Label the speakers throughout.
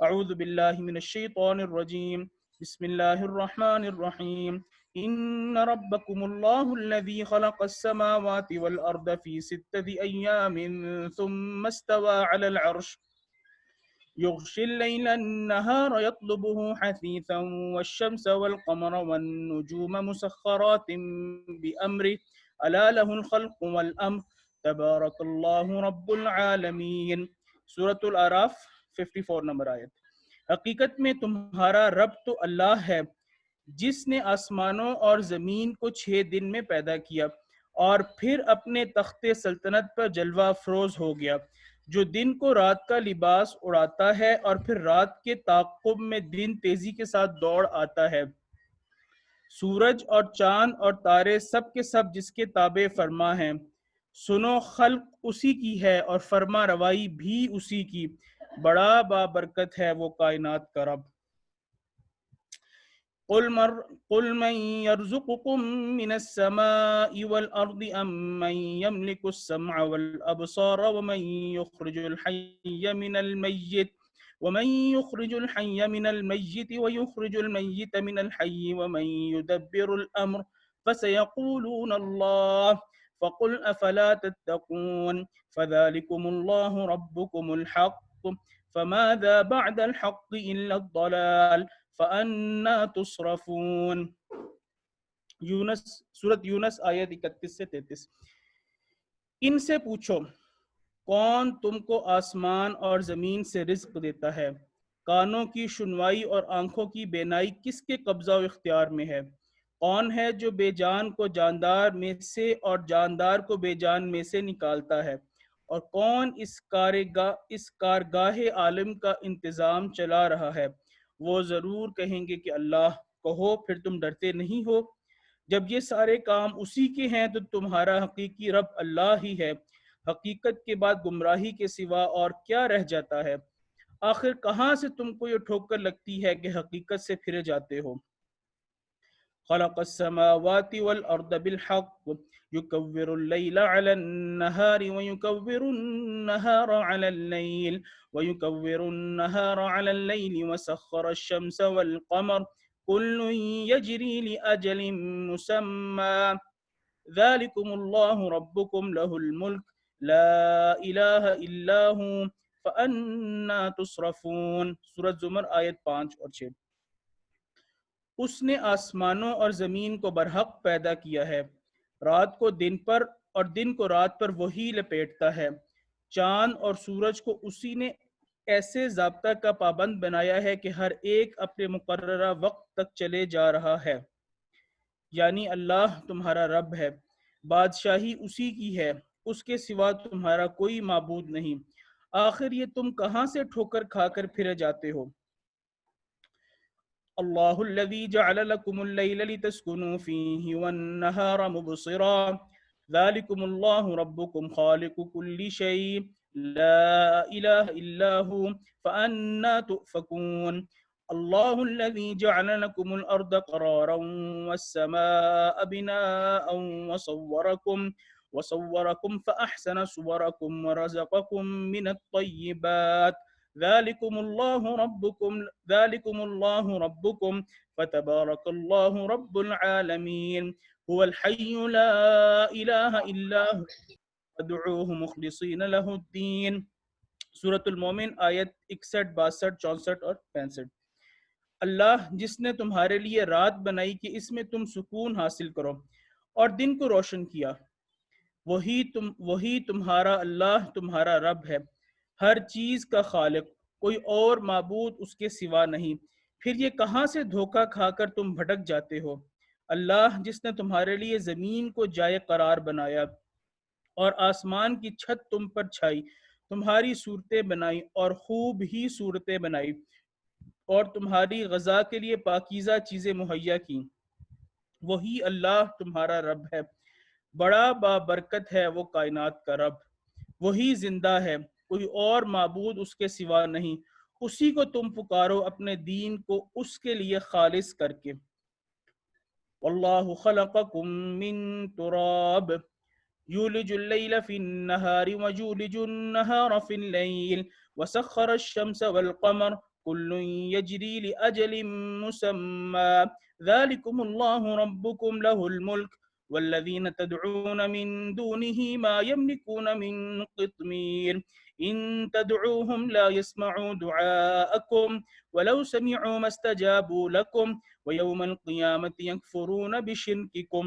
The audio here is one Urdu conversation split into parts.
Speaker 1: اعوذ باللہ من الشیطان الرجیم بسم اللہ الرحمن الرحیم ان ربکم اللہ الذی خلق السماوات والارض فی 6 ایام ثم استوى علی العرش يغشي الليل النهار يطلبه حثيثا والشمس والقمر والنجوم مسخرات بأمره ألا له الخلق والأمر تبارك الله رب العالمین۔ سورة الاعراف 54 نمبر آیت۔ حقیقت میں تمہارا رب تو اللہ ہے جس نے آسمانوں اور زمین کو 6 دن میں پیدا کیا اور پھر اپنے تخت سلطنت پر جلوہ افروز ہو گیا، جو دن کو رات کا لباس اڑاتا ہے اور پھر رات کے تعاقب میں دن تیزی کے ساتھ دوڑ آتا ہے۔ سورج اور چاند اور تارے سب کے سب جس کے تابع فرما ہیں۔ سنو، خلق اسی کی ہے اور فرما روائی بھی اسی کی، بڑا بابرکت ہے وہ کائنات کا رب۔ قل من يرزقكم من السماء والأرض أم من يملك السمع والأبصار ومن يخرج الحي من الميت ويخرج الميت من الحي ومن يدبر الأمر فسيقولون الله فقل أفلا تتقون فذلكم الله ربكم الحق فماذا بعد الحق إلا الضلال فَأَنَّا تُصْرَفُونَ۔ سورۃ یونس آیت 31 سے 33۔ ان سے پوچھو کون تم کو آسمان اور زمین سے رزق دیتا ہے؟ کانوں کی شنوائی اور آنکھوں کی بینائی کس کے قبضہ و اختیار میں ہے؟ کون ہے جو بے جان کو جاندار میں سے اور جاندار کو بے جان میں سے نکالتا ہے؟ اور کون اس کارگاہ عالم کا انتظام چلا رہا ہے؟ وہ ضرور کہیں گے کہ اللہ۔ کہو پھر تم ڈرتے نہیں ہو؟ جب یہ سارے کام اسی کے ہیں تو تمہارا حقیقی رب اللہ ہی ہے۔ حقیقت کے بعد گمراہی کے سوا اور کیا رہ جاتا ہے؟ آخر کہاں سے تم کو یہ ٹھوکر لگتی ہے کہ حقیقت سے پھرے جاتے ہو؟ خلق السماوات والأرض بالحق يكور الليل على النهار ويكور النهار على الليل وسخر الشمس والقمر كل يجري لأجل مسمى ذلكم الله ربكم له الملك لا إله إلا هو فأنا تصرفون۔ سورۃ زمر آیت 5 اور 6۔ اس نے آسمانوں اور زمین کو برحق پیدا کیا ہے، رات کو دن پر اور دن کو رات پر وہی لپیٹتا ہے۔ چاند اور سورج کو اسی نے ایسے ضابطہ کا پابند بنایا ہے کہ ہر ایک اپنے مقررہ وقت تک چلے جا رہا ہے، یعنی اللہ تمہارا رب ہے، بادشاہی اسی کی ہے، اس کے سوا تمہارا کوئی معبود نہیں۔ آخر یہ تم کہاں سے ٹھوکر کھا کر پھرے جاتے ہو؟ اللہ الذی جعل لکم اللیل لتسکنوا فیہ والنہار مبصرا ذالکم اللہ ربکم خالق کل شیء لا الہ الا ہو فأنا تؤفکون۔ اللہ الذی جعل لکم الارض قرارا والسماء بناء وصورکم فأحسن صورکم ورزقکم من الطیبات ذالکم اللہ ربکم فتبارک اللہ رب العالمین هو الحی لا الہ الا هو فادعوه مخلصین له الدین۔ سورۃ المومن آیت 61، 62، 64 اور 65۔ اللہ جس نے تمہارے لیے رات بنائی کہ اس میں تم سکون حاصل کرو اور دن کو روشن کیا، وہی تمہارا اللہ تمہارا رب ہے، ہر چیز کا خالق، کوئی اور معبود اس کے سوا نہیں۔ پھر یہ کہاں سے دھوکہ کھا کر تم بھٹک جاتے ہو؟ اللہ جس نے تمہارے لیے زمین کو جائے قرار بنایا اور آسمان کی چھت تم پر چھائی، تمہاری صورتیں بنائی اور خوب ہی صورتیں بنائی اور تمہاری غذا کے لیے پاکیزہ چیزیں مہیا کی، وہی اللہ تمہارا رب ہے، بڑا بابرکت ہے وہ کائنات کا رب۔ وہی زندہ ہے، کوئی اور معبود اس کے سوا نہیں، اسی کو تم پکارو اپنے دین کو اس کے لیے خالص کر کے۔ واللہ خلقکم من تراب یولج اللیل فی النہار ویولج النہار فی اللیل وسخر الشمس والقمر كل يجري لأجل مسمى ذلكم الله ربكم له الملك والذين تدعون من دونه ما يملكون من قطمير إن تدعوهم لا يسمعوا دعاءكم ولو سمعوا ما استجابوا لكم ويوم القيامة يكفرون بشرككم.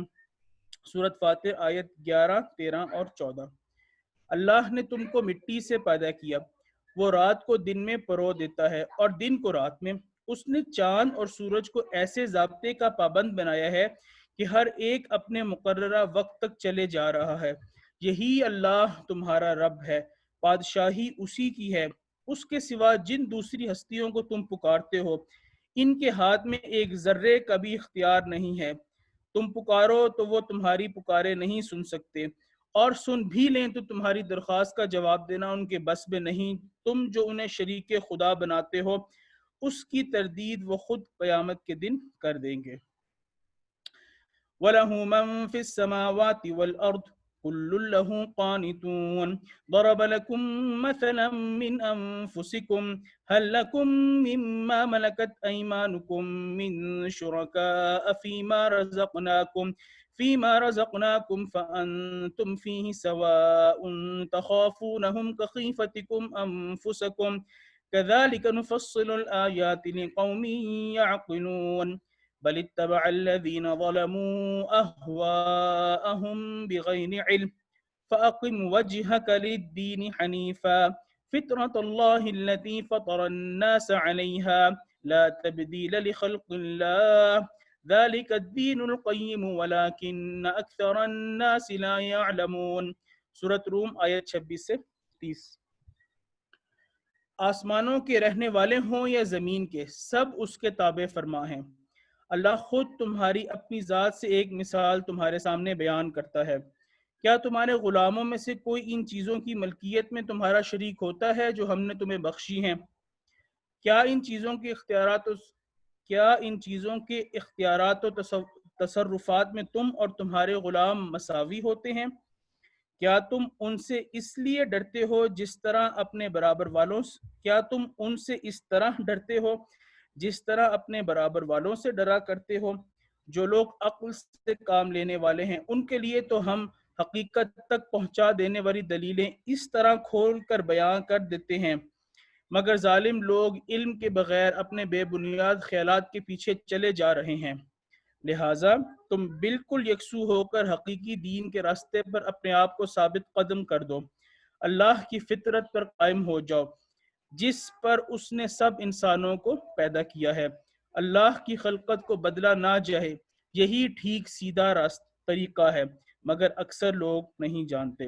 Speaker 1: سورۃ فاتر آیت 11، 13 اور 14. اللہ نے تم کو مٹی سے پیدا کیا، وہ رات کو دن میں پرو دیتا ہے اور دن کو رات میں. اس نے چاند اور سورج کو ایسے ضابطے کا پابند بنایا ہے کہ ہر ایک اپنے مقررہ وقت تک چلے جا رہا ہے. یہی اللہ تمہارا رب ہے، بادشاہی اسی کی ہے. اس کے سوا جن دوسری ہستیوں کو تم پکارتے ہو ان کے ہاتھ میں ایک ذرے کا بھی اختیار نہیں ہے. تم پکارو تو وہ تمہاری پکارے نہیں سن سکتے، اور سن بھی لیں تو تمہاری درخواست کا جواب دینا ان کے بس میں نہیں. تم جو انہیں شریک خدا بناتے ہو اس کی تردید وہ خود قیامت کے دن کر دیں گے. وَلَهُ مَن فِي السَّمَاوَاتِ وَالْأَرْضِ كُلٌّ لَهُ قَانِتُونَ ضَرَبَ لَكُم مَّثَلًا مِّنْ أَنفُسِكُمْ هَل لَّكُم مِّمَّا مَلَكَتْ أَيْمَانُكُم مِّن شُرَكَاءَ فيما رزقناكم فأنتم فيه سواء تخافونهم كخيفتكم أنفسكم كذلك نفصل الآيات لقوم يعقلون بل اتبع الذين ظلموا أهواءهم بغير علم فأقم وجهك للدين حنيفا فطرة الله التي فطر الناس عليها لا تبديل لخلق الله ذلك الدين القيم ولكن اکثر الناس لا يعلمون. سورۃ روم آیت 26 سے 30. آسمانوں کے رہنے والے ہوں یا زمین کے، سب اس کے تابع فرما ہیں. اللہ خود تمہاری اپنی ذات سے ایک مثال تمہارے سامنے بیان کرتا ہے. کیا تمہارے غلاموں میں سے کوئی ان چیزوں کی ملکیت میں تمہارا شریک ہوتا ہے جو ہم نے تمہیں بخشی ہیں؟ کیا ان چیزوں کے اختیارات و تصرفات میں تم اور تمہارے غلام مساوی ہوتے ہیں؟ کیا تم ان سے اس لیے ڈرتے ہو جس طرح اپنے برابر والوں سے ڈرا کرتے ہو؟ جو لوگ عقل سے کام لینے والے ہیں ان کے لیے تو ہم حقیقت تک پہنچا دینے والی دلیلیں اس طرح کھول کر بیان کر دیتے ہیں، مگر ظالم لوگ علم کے بغیر اپنے بے بنیاد خیالات کے پیچھے چلے جا رہے ہیں. لہٰذا تم بالکل یکسو ہو کر حقیقی دین کے راستے پر اپنے آپ کو ثابت قدم کر دو. اللہ کی فطرت پر قائم ہو جاؤ جس پر اس نے سب انسانوں کو پیدا کیا ہے. اللہ کی خلقت کو بدلا نہ جائے، یہی ٹھیک سیدھا طریقہ ہے، مگر اکثر لوگ نہیں جانتے.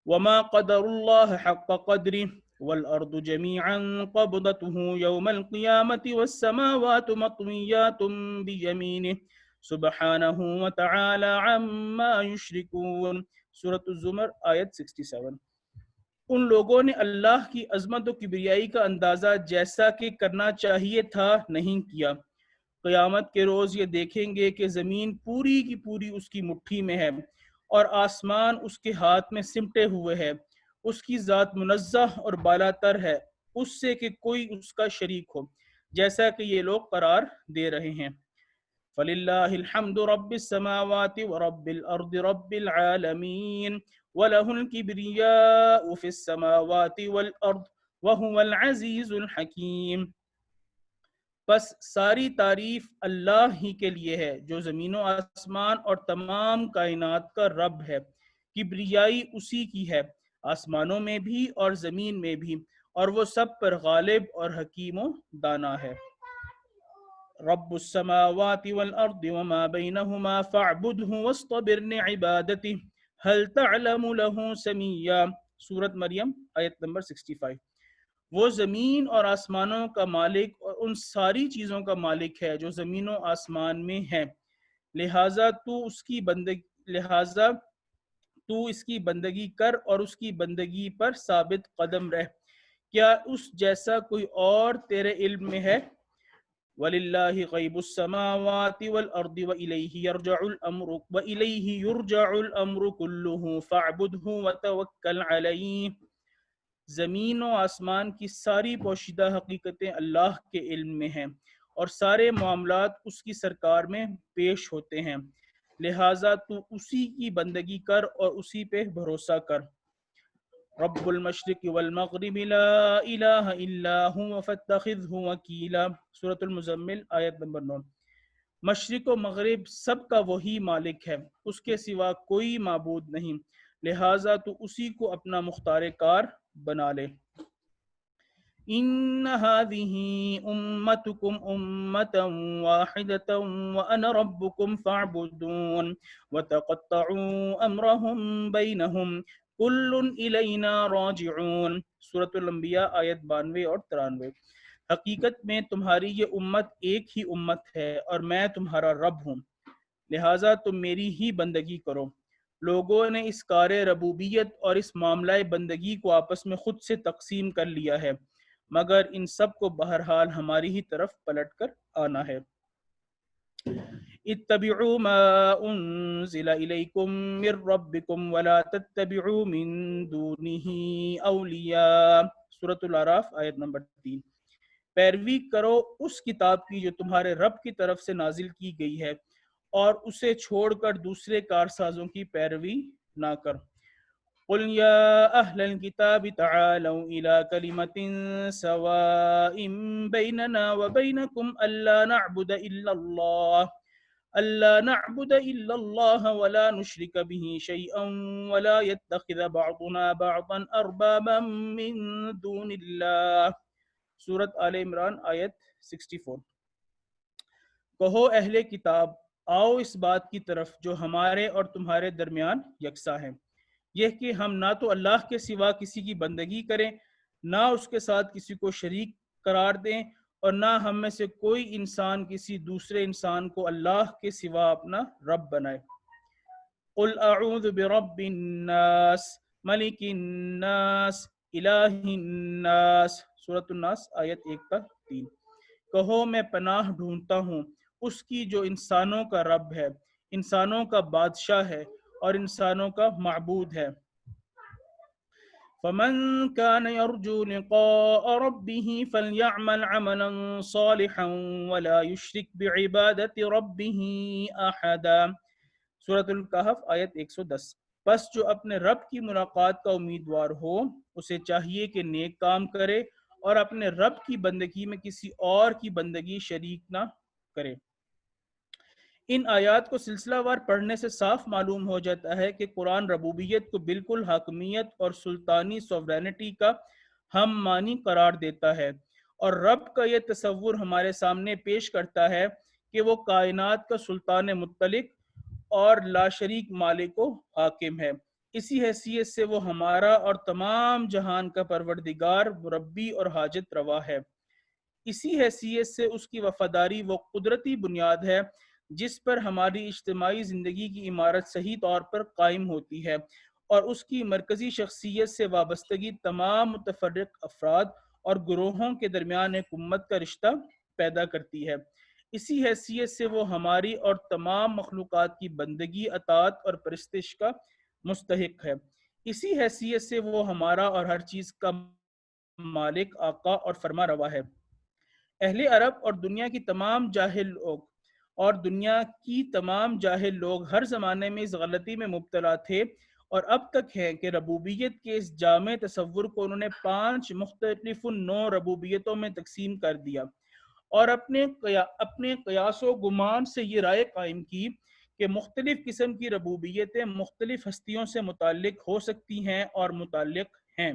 Speaker 1: وما قدر اللہ حق قدره والأرض جميعا قبضته يوم القيامة والسماوات مطويات بيمينه سبحانه وتعالى عما يشركون. سورۃ الزمر آیت 67. ان لوگوں نے اللہ کی عظمت و کبریائی کا اندازہ جیسا کہ کرنا چاہیے تھا نہیں کیا. قیامت کے روز یہ دیکھیں گے کہ زمین پوری کی پوری اس کی مٹھی میں ہے اور آسمان اس کے ہاتھ میں سمٹے ہوئے ہے. اس کی ذات منزہ اور بالا تر ہے اس سے کہ کوئی اس کا شریک ہو، جیسا کہ یہ لوگ قرار دے رہے ہیں. فَلِلَّهِ الْحَمْدُ رَبِّ السَّمَاوَاتِ وَرَبِّ الْأَرْضِ رَبِّ الْعَالَمِينَ وَلَهُ الْكِبْرِيَاءُ فِي السَّمَاوَاتِ وَالْأَرْضِ وَهُوَ الْعَزِيزُ الْحَكِيمُ. بس ساری تعریف اللہ ہی کے لیے ہے جو زمین و آسمان اور تمام کائنات کا رب ہے. کبریائی اسی کی ہے، آسمانوں میں بھی اور زمین میں بھی، اور وہ سب پر غالب اور حکیم و دانا ہے. رب السماوات والارض وما بینہما فاعبدہ واصطبر لعبادتہ هل تعلم له سمیا. سورۃ مریم آیت نمبر 65. وہ زمین اور آسمانوں کا مالک اور ان ساری چیزوں کا مالک ہے جو زمین و آسمان میں ہیں، لہٰذا تو اس کی بندگی کر اور اس کی بندگی پر ثابت قدم رہ. کیا اس جیسا کوئی اور تیرے علم میں ہے؟ وَلِلَّهِ غَيْبُ السَّمَاوَاتِ وَالْأَرْضِ وَإِلَيْهِ يُرْجَعُ الْأَمْرُ كُلُّهُ فَاعْبُدْهُ وَتَوَكَّلْ عَلَيْهِ. زمین و آسمان کی ساری پوشیدہ حقیقتیں اللہ کے علم میں ہیں اور سارے معاملات اس کی سرکار میں پیش ہوتے ہیں، لہٰذا تو اسی کی بندگی کر اور اسی پہ بھروسہ کر۔ رب المشرق والمغرب لا الہ الا هو فاتخذہ وکیلا، سورۃ المزمل آیت نمبر 9۔ مشرق و مغرب سب کا وہی مالک ہے، اس کے سوا کوئی معبود نہیں، لہٰذا تو اسی کو اپنا مختار کار بنا لے۔ ان هذه امتکم امة واحدة وانا ربکم فاعبدون وتقطعوا امرهم بینہم کل الینا راجعون، سورۃ الانبیاء آیت 92 اور 93۔ حقیقت میں تمہاری یہ امت ایک ہی امت ہے اور میں تمہارا رب ہوں، لہٰذا تم میری ہی بندگی کرو۔ لوگوں نے اس کار ربوبیت اور اس معاملہ بندگی کو آپس میں خود سے تقسیم کر لیا ہے، مگر ان سب کو بہرحال ہماری ہی طرف پلٹ کر آنا ہے۔ اتبعوا ما انزل الیکم من ربکم ولا تتبعوا من دونہ اولیاء، سورۃ الاعراف آیت نمبر 3۔ پیروی کرو اس کتاب کی جو تمہارے رب کی طرف سے نازل کی گئی ہے اور اسے چھوڑ کر دوسرے کارسازوں کی پیروی نہ کر۔ قل یا اہل الکتاب تعالوا الى کلمۃ سواء بیننا وبینکم الا نعبد الا اللہ ولا نشرک به شیئا ولا يتخذ بعضنا بعضا اربابا من دون اللہ، سورۃ آل عمران آیت 64۔ کہو اہل کتاب، آؤ اس بات کی طرف جو ہمارے اور تمہارے درمیان یکساں ہے، یہ کہ ہم نہ تو اللہ کے سوا کسی کی بندگی کریں، نہ اس کے ساتھ کسی کو شریک قرار دیں، اور نہ ہم میں سے کوئی انسان کسی دوسرے انسان کو اللہ کے سوا اپنا رب بنائے۔ قل اعوذ برب الناس ملک الناس الہ الناس، سورۃ الناس آیت 1 تا 3۔ کہو میں پناہ ڈھونڈتا ہوں اس کی جو انسانوں کا رب ہے، انسانوں کا بادشاہ ہے اور انسانوں کا معبود ہے۔ فمن كان يرجو لقاء ربه فليعمل عملا صالحا ولا يشرك بعبادة ربه احدا، سورۃ الکہف آیت 110۔ پس جو اپنے رب کی ملاقات کا امیدوار ہو اسے چاہیے کہ نیک کام کرے اور اپنے رب کی بندگی میں کسی اور کی بندگی شریک نہ کرے۔ ان آیات کو سلسلہ وار پڑھنے سے صاف معلوم ہو جاتا ہے کہ قرآن ربوبیت کو بالکل حاکمیت اور سلطانی سوورینٹی کا ہم معنی قرار دیتا ہے، اور رب کا یہ تصور ہمارے سامنے پیش کرتا ہے کہ وہ کائنات کا سلطان مطلق اور لا شریک مالک و حاکم ہے۔ اسی حیثیت سے وہ ہمارا اور تمام جہان کا پروردگار، مربی اور حاجت روا ہے۔ اسی حیثیت سے اس کی وفاداری وہ قدرتی بنیاد ہے جس پر ہماری اجتماعی زندگی کی عمارت صحیح طور پر قائم ہوتی ہے، اور اس کی مرکزی شخصیت سے وابستگی تمام متفرق افراد اور گروہوں کے درمیان ایک امت کا رشتہ پیدا کرتی ہے۔ اسی حیثیت سے وہ ہماری اور تمام مخلوقات کی بندگی، اطاعت اور پرستش کا مستحق ہے۔ اسی حیثیت سے وہ ہمارا اور ہر چیز کا مالک، آقا اور فرما روا ہے۔ اہل عرب اور دنیا کی تمام جاہل لوگ ہر زمانے میں اس غلطی میں مبتلا تھے اور اب تک ہیں کہ ربوبیت کے اس جامع تصور کو انہوں نے 5 مختلف نوع ربوبیتوں میں تقسیم کر دیا، اور اپنے قیاس و گمان سے یہ رائے قائم کی کہ مختلف قسم کی ربوبیتیں مختلف ہستیوں سے متعلق ہو سکتی ہیں اور متعلق ہیں۔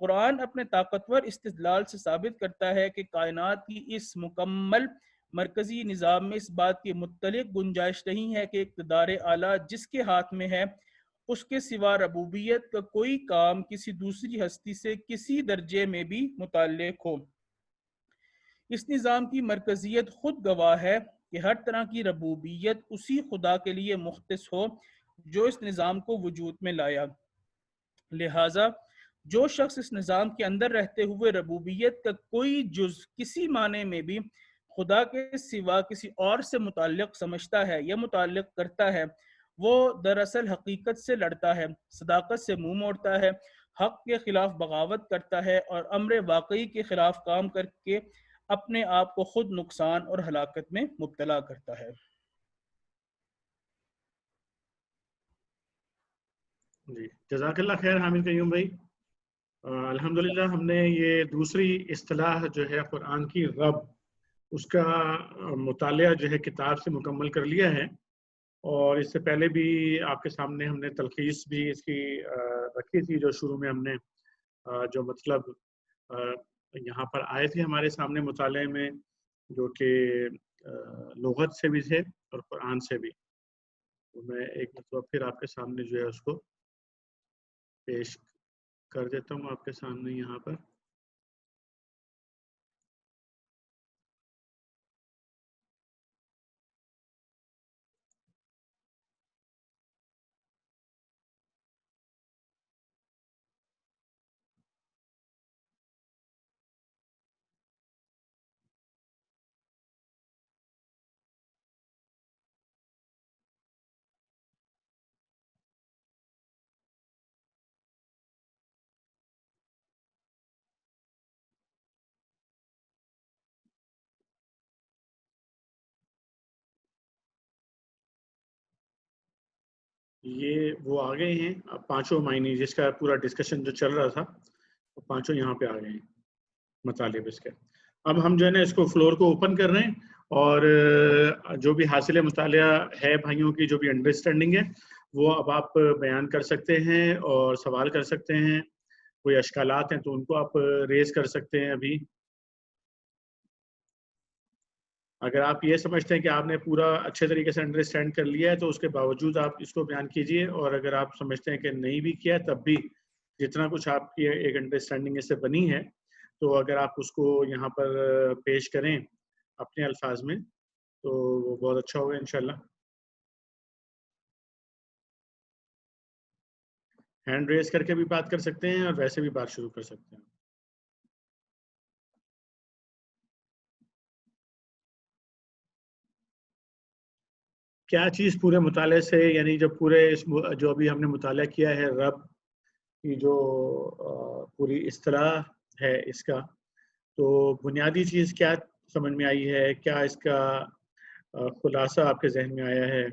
Speaker 1: قرآن اپنے طاقتور استدلال سے ثابت کرتا ہے کہ کائنات کی اس مکمل مرکزی نظام میں اس بات کی مطلق گنجائش نہیں ہے کہ اقتدار اعلیٰ جس کے ہاتھ میں ہے اس کے سوا ربوبیت کا کوئی کام کسی دوسری ہستی سے کسی درجے میں بھی متعلق ہو۔ اس نظام کی مرکزیت خود گواہ ہے کہ ہر طرح کی ربوبیت اسی خدا کے لیے مختص ہو جو اس نظام کو وجود میں لایا۔ لہٰذا جو شخص اس نظام کے اندر رہتے ہوئے ربوبیت کا کوئی جز کسی معنی میں بھی خدا کے سوا کسی اور سے متعلق سمجھتا ہے یا متعلق کرتا ہے، وہ دراصل حقیقت سے لڑتا ہے، صداقت سے منہ موڑتا ہے، حق کے خلاف بغاوت کرتا ہے اور امر واقعی کے خلاف کام کر کے اپنے آپ کو خود نقصان اور ہلاکت میں مبتلا کرتا ہے۔
Speaker 2: جی جزاک اللہ خیر حامد قیوم بھائی۔ الحمدللہ ہم نے یہ دوسری اصطلاح جو ہے قرآن کی رب، اس کا مطالعہ جو ہے کتاب سے مکمل کر لیا ہے، اور اس سے پہلے بھی آپ کے سامنے ہم نے تلخیص بھی اس کی رکھی تھی، جو شروع میں ہم نے جو مطلب یہاں پر آئے تھے ہمارے سامنے مطالعے میں، جو کہ لغت سے بھی تھے اور قرآن سے بھی۔ تو میں ایک مرتبہ پھر آپ کے سامنے جو ہے اس کو پیش کر دیتا ہوں آپ کے سامنے یہاں پر۔ یہ وہ آ گئے ہیں پانچوں معنی، جس کا پورا ڈسکشن جو چل رہا تھا، وہ پانچوں یہاں پہ آ گئے ہیں مطالب اس کے۔ اب ہم جو ہے نا اس کو فلور کو اوپن کر رہے ہیں، اور جو بھی حاصل مطالعہ ہے بھائیوں کی، جو بھی انڈرسٹینڈنگ ہے، وہ اب آپ بیان کر سکتے ہیں اور سوال کر سکتے ہیں۔ کوئی اشکالات ہیں تو ان کو آپ ریز کر سکتے ہیں ابھی۔ اگر آپ یہ سمجھتے ہیں کہ آپ نے پورا اچھے طریقے سے انڈرسٹینڈ کر لیا ہے تو اس کے باوجود آپ اس کو بیان کیجئے، اور اگر آپ سمجھتے ہیں کہ نہیں بھی کیا ہے تب بھی جتنا کچھ آپ کی ایک انڈرسٹینڈنگ اس سے بنی ہے، تو اگر آپ اس کو یہاں پر پیش کریں اپنے الفاظ میں تو وہ بہت اچھا ہوگا انشاءاللہ۔ ہینڈ ریز کر کے بھی بات کر سکتے ہیں اور ویسے بھی بات شروع کر سکتے ہیں۔ کیا چیز پورے مطالعے سے، یعنی جب پورے جو ابھی ہم نے مطالعہ کیا ہے رب کی جو پوری اصطلاح ہے اس کا، تو بنیادی چیز کیا سمجھ میں آئی ہے؟ کیا اس کا خلاصہ آپ کے ذہن میں آیا ہے؟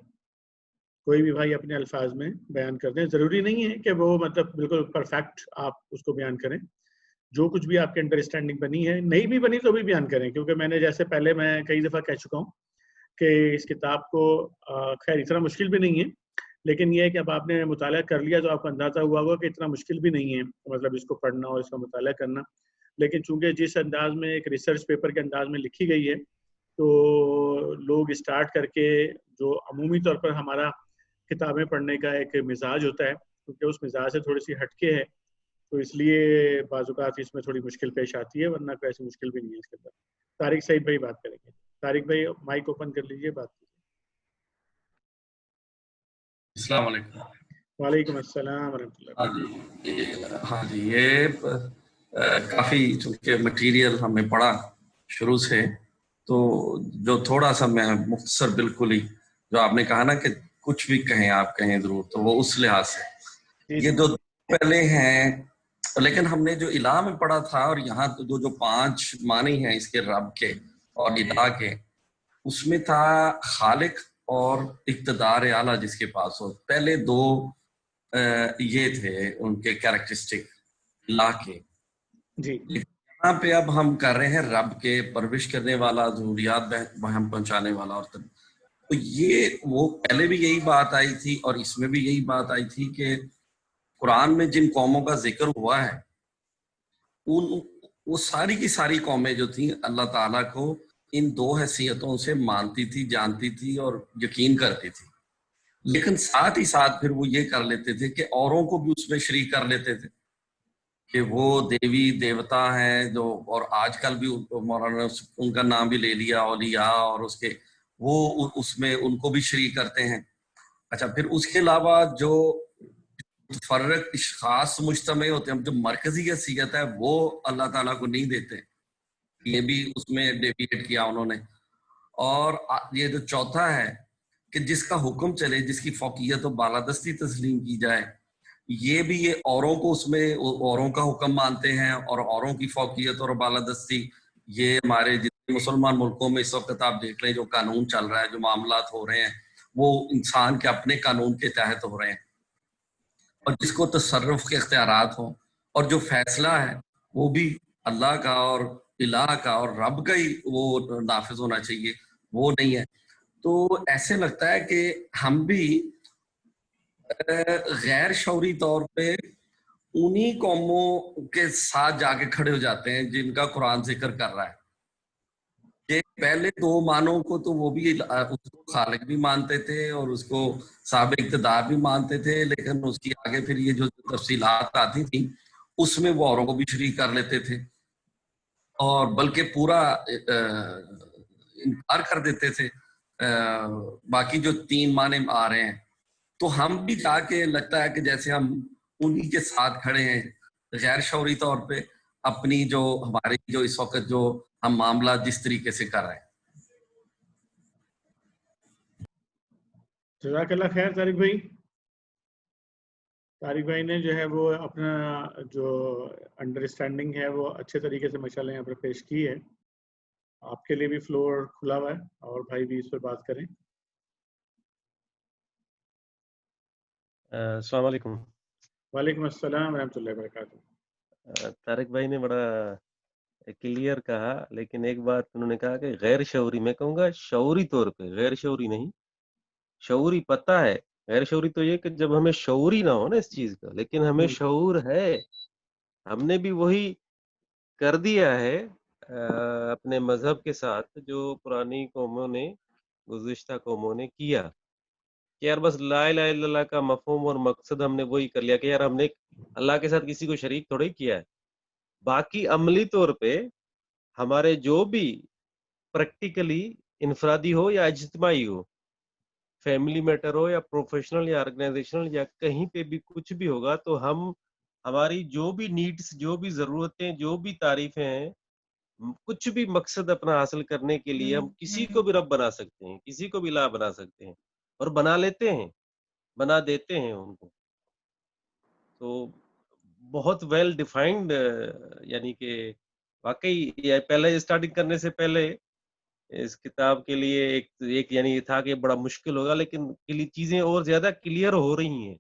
Speaker 2: کوئی بھی بھائی اپنے الفاظ میں بیان کر دیں، ضروری نہیں ہے کہ وہ مطلب بالکل پرفیکٹ آپ اس کو بیان کریں، جو کچھ بھی آپ کے انڈرسٹینڈنگ بنی ہے، نہیں بھی بنی تو بھی بیان کریں، کیونکہ میں نے جیسے پہلے میں کئی دفعہ کہہ چکا ہوں کہ اس کتاب کو خیر اتنا مشکل بھی نہیں ہے، لیکن یہ ہے کہ اب آپ نے مطالعہ کر لیا تو آپ کو اندازہ ہوا ہوگا کہ اتنا مشکل بھی نہیں ہے مطلب اس کو پڑھنا اور اس کا مطالعہ کرنا، لیکن چونکہ جس انداز میں ایک ریسرچ پیپر کے انداز میں لکھی گئی ہے، تو لوگ اسٹارٹ کر کے جو عمومی طور پر ہمارا کتابیں پڑھنے کا ایک مزاج ہوتا ہے، کیونکہ اس مزاج سے تھوڑی سی ہٹ کے ہے، تو اس لیے بعض اوقات اس میں تھوڑی مشکل پیش آتی ہے، ورنہ کوئی ایسی مشکل بھی نہیں ہے اس کے اندر۔ طارق سعید بھائی بات کریں گے۔ طارق بھائی مائک اوپن کر لیجئے، بات کیجیے۔
Speaker 3: السلام علیکم۔
Speaker 2: وعلیکم السلام ورحمۃ اللہ۔
Speaker 3: ہاں جی، یہ کافی چونکہ مٹیریل ہم نے پڑھا شروع سے، تو جو تھوڑا سا میں مختصر بالکل ہی جو آپ نے کہا نا کہ کچھ بھی کہیں آپ کہیں ضرور، تو وہ اس لحاظ سے یہ دو پہلے ہیں، لیکن ہم نے جو الہ میں پڑھا تھا اور یہاں جو 5 معنی ہیں اس کے رب کے اور الہ کے، اس میں تھا خالق اور اقتدار اعلیٰ جس کے پاس ہو۔ پہلے 2 یہ تھے ان کے کیریکٹرسٹک اللہ کے
Speaker 2: جی۔
Speaker 3: یہاں پہ اب ہم کر رہے ہیں رب کے، پرورش کرنے والا، ضروریات بہم پہنچانے والا، اور تو یہ وہ پہلے بھی یہی بات آئی تھی اور اس میں بھی یہی بات آئی تھی کہ قرآن میں جن قوموں کا ذکر ہوا ہے وہ ساری کی ساری قومیں جو تھیں اللہ تعالیٰ کو ان 2 حیثیتوں سے مانتی تھی، جانتی تھی اور یقین کرتی تھی، لیکن ساتھ ہی ساتھ پھر وہ یہ کر لیتے تھے کہ اوروں کو بھی اس میں شریک کر لیتے تھے کہ وہ دیوی دیوتا ہیں جو، اور آج کل بھی مولانا ان کا نام بھی لے لیا اولیاء، اور اس کے وہ اس میں ان کو بھی شریک کرتے ہیں۔ اچھا، پھر اس کے علاوہ جو متفرق اشخاص مجتمع ہوتے ہیں، جو مرکزی حیثیت ہے وہ اللہ تعالیٰ کو نہیں دیتے، یہ بھی اس میں ڈیویٹ کیا انہوں نے۔ اور یہ جو چوتھا ہے کہ جس کا حکم چلے، جس کی فوقیت و بالادستی تسلیم کی جائے، یہ بھی یہ اوروں کو اس میں اوروں کا حکم مانتے ہیں اور اوروں کی فوقیت اور بالادستی. یہ ہمارے جتنے مسلمان ملکوں میں اس وقت آپ دیکھ لیں جو قانون چل رہا ہے, جو معاملات ہو رہے ہیں, وہ انسان کے اپنے قانون کے تحت ہو رہے ہیں, اور جس کو تصرف کے اختیارات ہوں, اور جو فیصلہ ہے وہ بھی اللہ کا اور الہ کا اور رب کا ہی وہ نافذ ہونا چاہیے, وہ نہیں ہے. تو ایسے لگتا ہے کہ ہم بھی غیر شعوری طور پہ انہی قوموں کے ساتھ جا کے کھڑے ہو جاتے ہیں جن کا قرآن ذکر کر رہا ہے. کہ پہلے دو معنوں کو تو وہ بھی اس کو خالق بھی مانتے تھے اور اس کو صاحب اقتدار بھی مانتے تھے, لیکن اس کی آگے پھر یہ جو تفصیلات آتی تھیں اس میں وہ اوروں کو بھی شریک کر لیتے تھے, اور بلکہ پورا انکار کر دیتے تھے باقی جو تین معنی آ رہے ہیں. تو ہم بھی جا کے لگتا ہے کہ جیسے ہم انہی کے ساتھ کھڑے ہیں غیر شعوری طور پہ, اپنی جو ہماری جو اس وقت جو ہم معاملات جس طریقے سے کر رہے ہیں.
Speaker 2: جزاک اللہ خیر طارق بھائی. طارق بھائی نے جو ہے وہ اپنا جو انڈرسٹینڈنگ ہے وہ اچھے طریقے سے ماشاءاللہ یہاں پر پیش کی ہے. آپ کے لیے بھی فلور کھلا ہوا ہے, اور بھائی بھی اس پر بات کریں.
Speaker 4: السلام علیکم.
Speaker 2: وعلیکم السلام ورحمۃ اللہ وبرکاتہ.
Speaker 4: طارق بھائی نے بڑا کلیئر کہا, لیکن ایک بات انہوں نے کہا کہ غیر شعوری, میں کہوں گا شعوری طور پہ, غیر شعوری نہیں. شعوری پتہ ہے, غیر شعوری تو یہ کہ جب ہمیں شعوری نہ ہو نا اس چیز کا, لیکن ہمیں شعور ہے, ہم نے بھی وہی کر دیا ہے اپنے مذہب کے ساتھ جو پرانی قوموں نے, گزشتہ قوموں نے کیا, کہ یار بس لا الہ الا اللہ کا مفہوم اور مقصد ہم نے وہی کر لیا کہ یار ہم نے اللہ کے ساتھ کسی کو شریک تھوڑے کیا ہے. باقی عملی طور پہ ہمارے جو بھی پریکٹیکلی انفرادی ہو یا اجتماعی ہو, فیملی میٹر ہو یا پروفیشنل یا آرگنائزیشنل یا کہیں پہ بھی کچھ بھی ہوگا, تو ہم ہماری جو بھی نیڈس, جو بھی ضرورتیں, جو بھی تعریفیں ہیں, کچھ بھی مقصد اپنا حاصل کرنے کے لیے ہم کسی کو بھی رب بنا سکتے ہیں, کسی کو بھی الہ بنا سکتے ہیں, اور بنا لیتے ہیں, بنا دیتے ہیں ان کو. تو بہت ویل ڈیفائنڈ, یعنی کہ واقعی پہلے اسٹارٹنگ کرنے سے پہلے اس کتاب کے لیے ایک یعنی یہ تھا کہ بڑا مشکل ہوگا, لیکن چیزیں اور زیادہ کلیئر ہو رہی ہیں.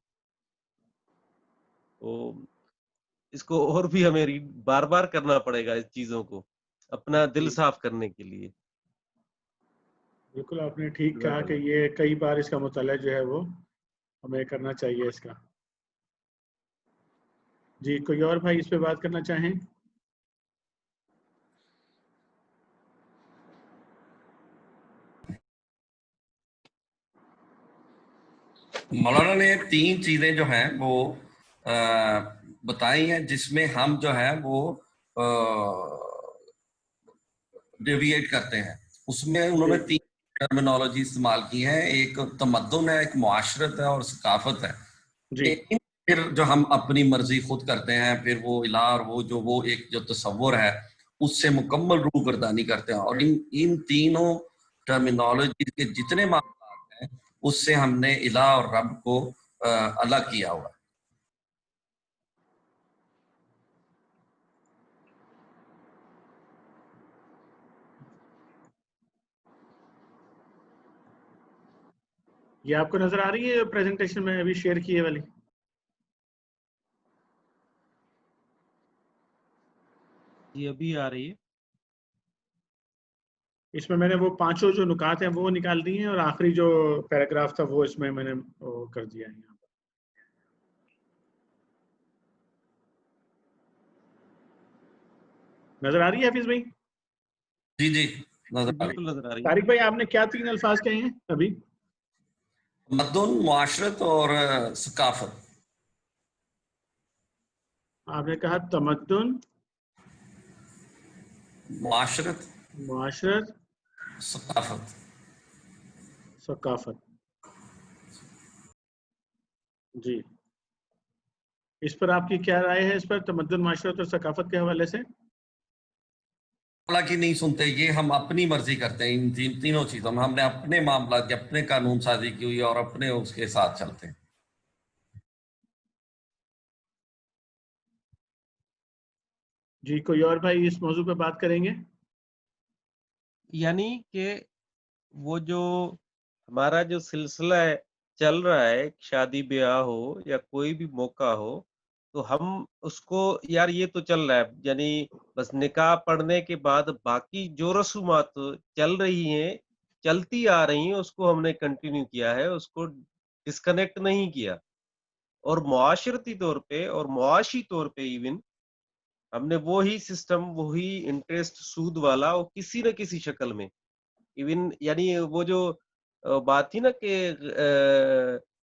Speaker 4: تو اس کو اور بھی ہمیں بار بار کرنا پڑے گا, اس چیزوں کو اپنا دل صاف کرنے کے لیے.
Speaker 2: بالکل آپ نے ٹھیک کہا کہ یہ کئی بار اس کا مطالعہ جو ہے وہ ہمیں کرنا چاہیے اس کا. جی, کوئی اور بھائی اس پہ بات کرنا چاہیں؟
Speaker 3: مولانا نے تین چیزیں جو ہیں وہ بتائی ہیں جس میں ہم جو ہے وہ ڈیویٹ کرتے ہیں. اس میں انہوں نے تین ٹرمینالوجی استعمال کی ہے, ایک تمدن ہے, ایک معاشرت ہے, اور ثقافت ہے. پھر جو ہم اپنی مرضی خود کرتے ہیں, پھر وہ الہ اور وہ ایک جو تصور ہے اس سے مکمل روح گردانی کرتے ہیں. اور ان تینوں ٹرمینالوجی کے جتنے معاملات ہیں اس سے ہم نے الہ اور رب کو الگ کیا ہوا ہے.
Speaker 2: یہ آپ کو نظر آ رہی ہے پریزنٹیشن میں ابھی شیئر کی ہے والی؟
Speaker 4: جی ابھی آ رہی ہے.
Speaker 2: اس میں نے وہ پانچوں جو نکات ہیں وہ نکال دی ہیں, اور آخری جو پیراگراف تھا وہ اس میں نے کر دیا ہے. یہاں پر نظر آ رہی ہے حافظ بھائی؟
Speaker 3: جی
Speaker 4: بالکل نظر آ رہی ہے.
Speaker 2: طارق بھائی آپ نے کیا تین الفاظ کہے ہیں ابھی؟
Speaker 3: تمدن, معاشرت اور ثقافت.
Speaker 2: آپ نے کہا تمدن, معاشرت, ثقافت. جی, اس پر آپ کی کیا رائے ہے, اس پر تمدن, معاشرت اور ثقافت کے حوالے سے؟
Speaker 3: اللہ کی نہیں سنتے, یہ ہم اپنی مرضی کرتے ہیں. ان تینوں چیزوں میں ہم نے اپنے معاملات کے اپنے قانون سازی کی ہوئی اور اپنے اس کے ساتھ چلتے ہیں.
Speaker 2: جی کوئی اور بھائی اس موضوع پہ بات کریں گے؟
Speaker 4: یعنی کہ وہ جو ہمارا جو سلسلہ ہے چل رہا ہے، شادی بیاہ ہو یا کوئی بھی موقع ہو، تو ہم اس کو یار یہ تو چل رہا ہے، یعنی بس نکاح پڑھنے کے بعد باقی جو رسومات چل رہی ہیں، چلتی آ رہی ہیں، اس کو ہم نے کنٹینیو کیا ہے، اس کو ڈسکنیکٹ نہیں کیا. اور معاشرتی طور پہ اور معاشی طور پہ ایون ہم نے وہی سسٹم، وہی انٹرسٹ سود والا، وہ کسی نہ کسی شکل میں ایون، یعنی وہ جو بات تھی نا کہ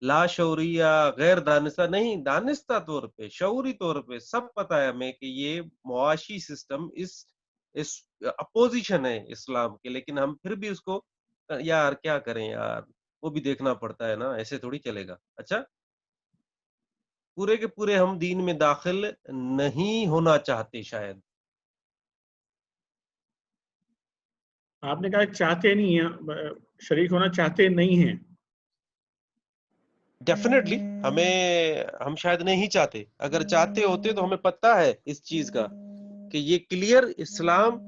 Speaker 4: لا شعوری یا غیر دانستہ، نہیں، دانستہ طور پہ، شعوری طور پہ سب پتہ ہے ہمیں کہ یہ معاشی سسٹم اس اپوزیشن ہے اسلام کے، لیکن ہم پھر بھی اس کو یار کیا کریں یار، وہ بھی دیکھنا پڑتا ہے نا، ایسے تھوڑی چلے گا. اچھا، پورے کے پورے ہم دین میں داخل نہیں ہونا چاہتے شاید.
Speaker 2: آپ نے کہا چاہتے نہیں ہیں، شریک ہونا چاہتے نہیں ہیں.
Speaker 4: ڈیفینیٹلی ہم شاید نہیں چاہتے، اگر چاہتے ہوتے تو ہمیں پتہ ہے اس چیز کا کہ یہ کلیئر اسلام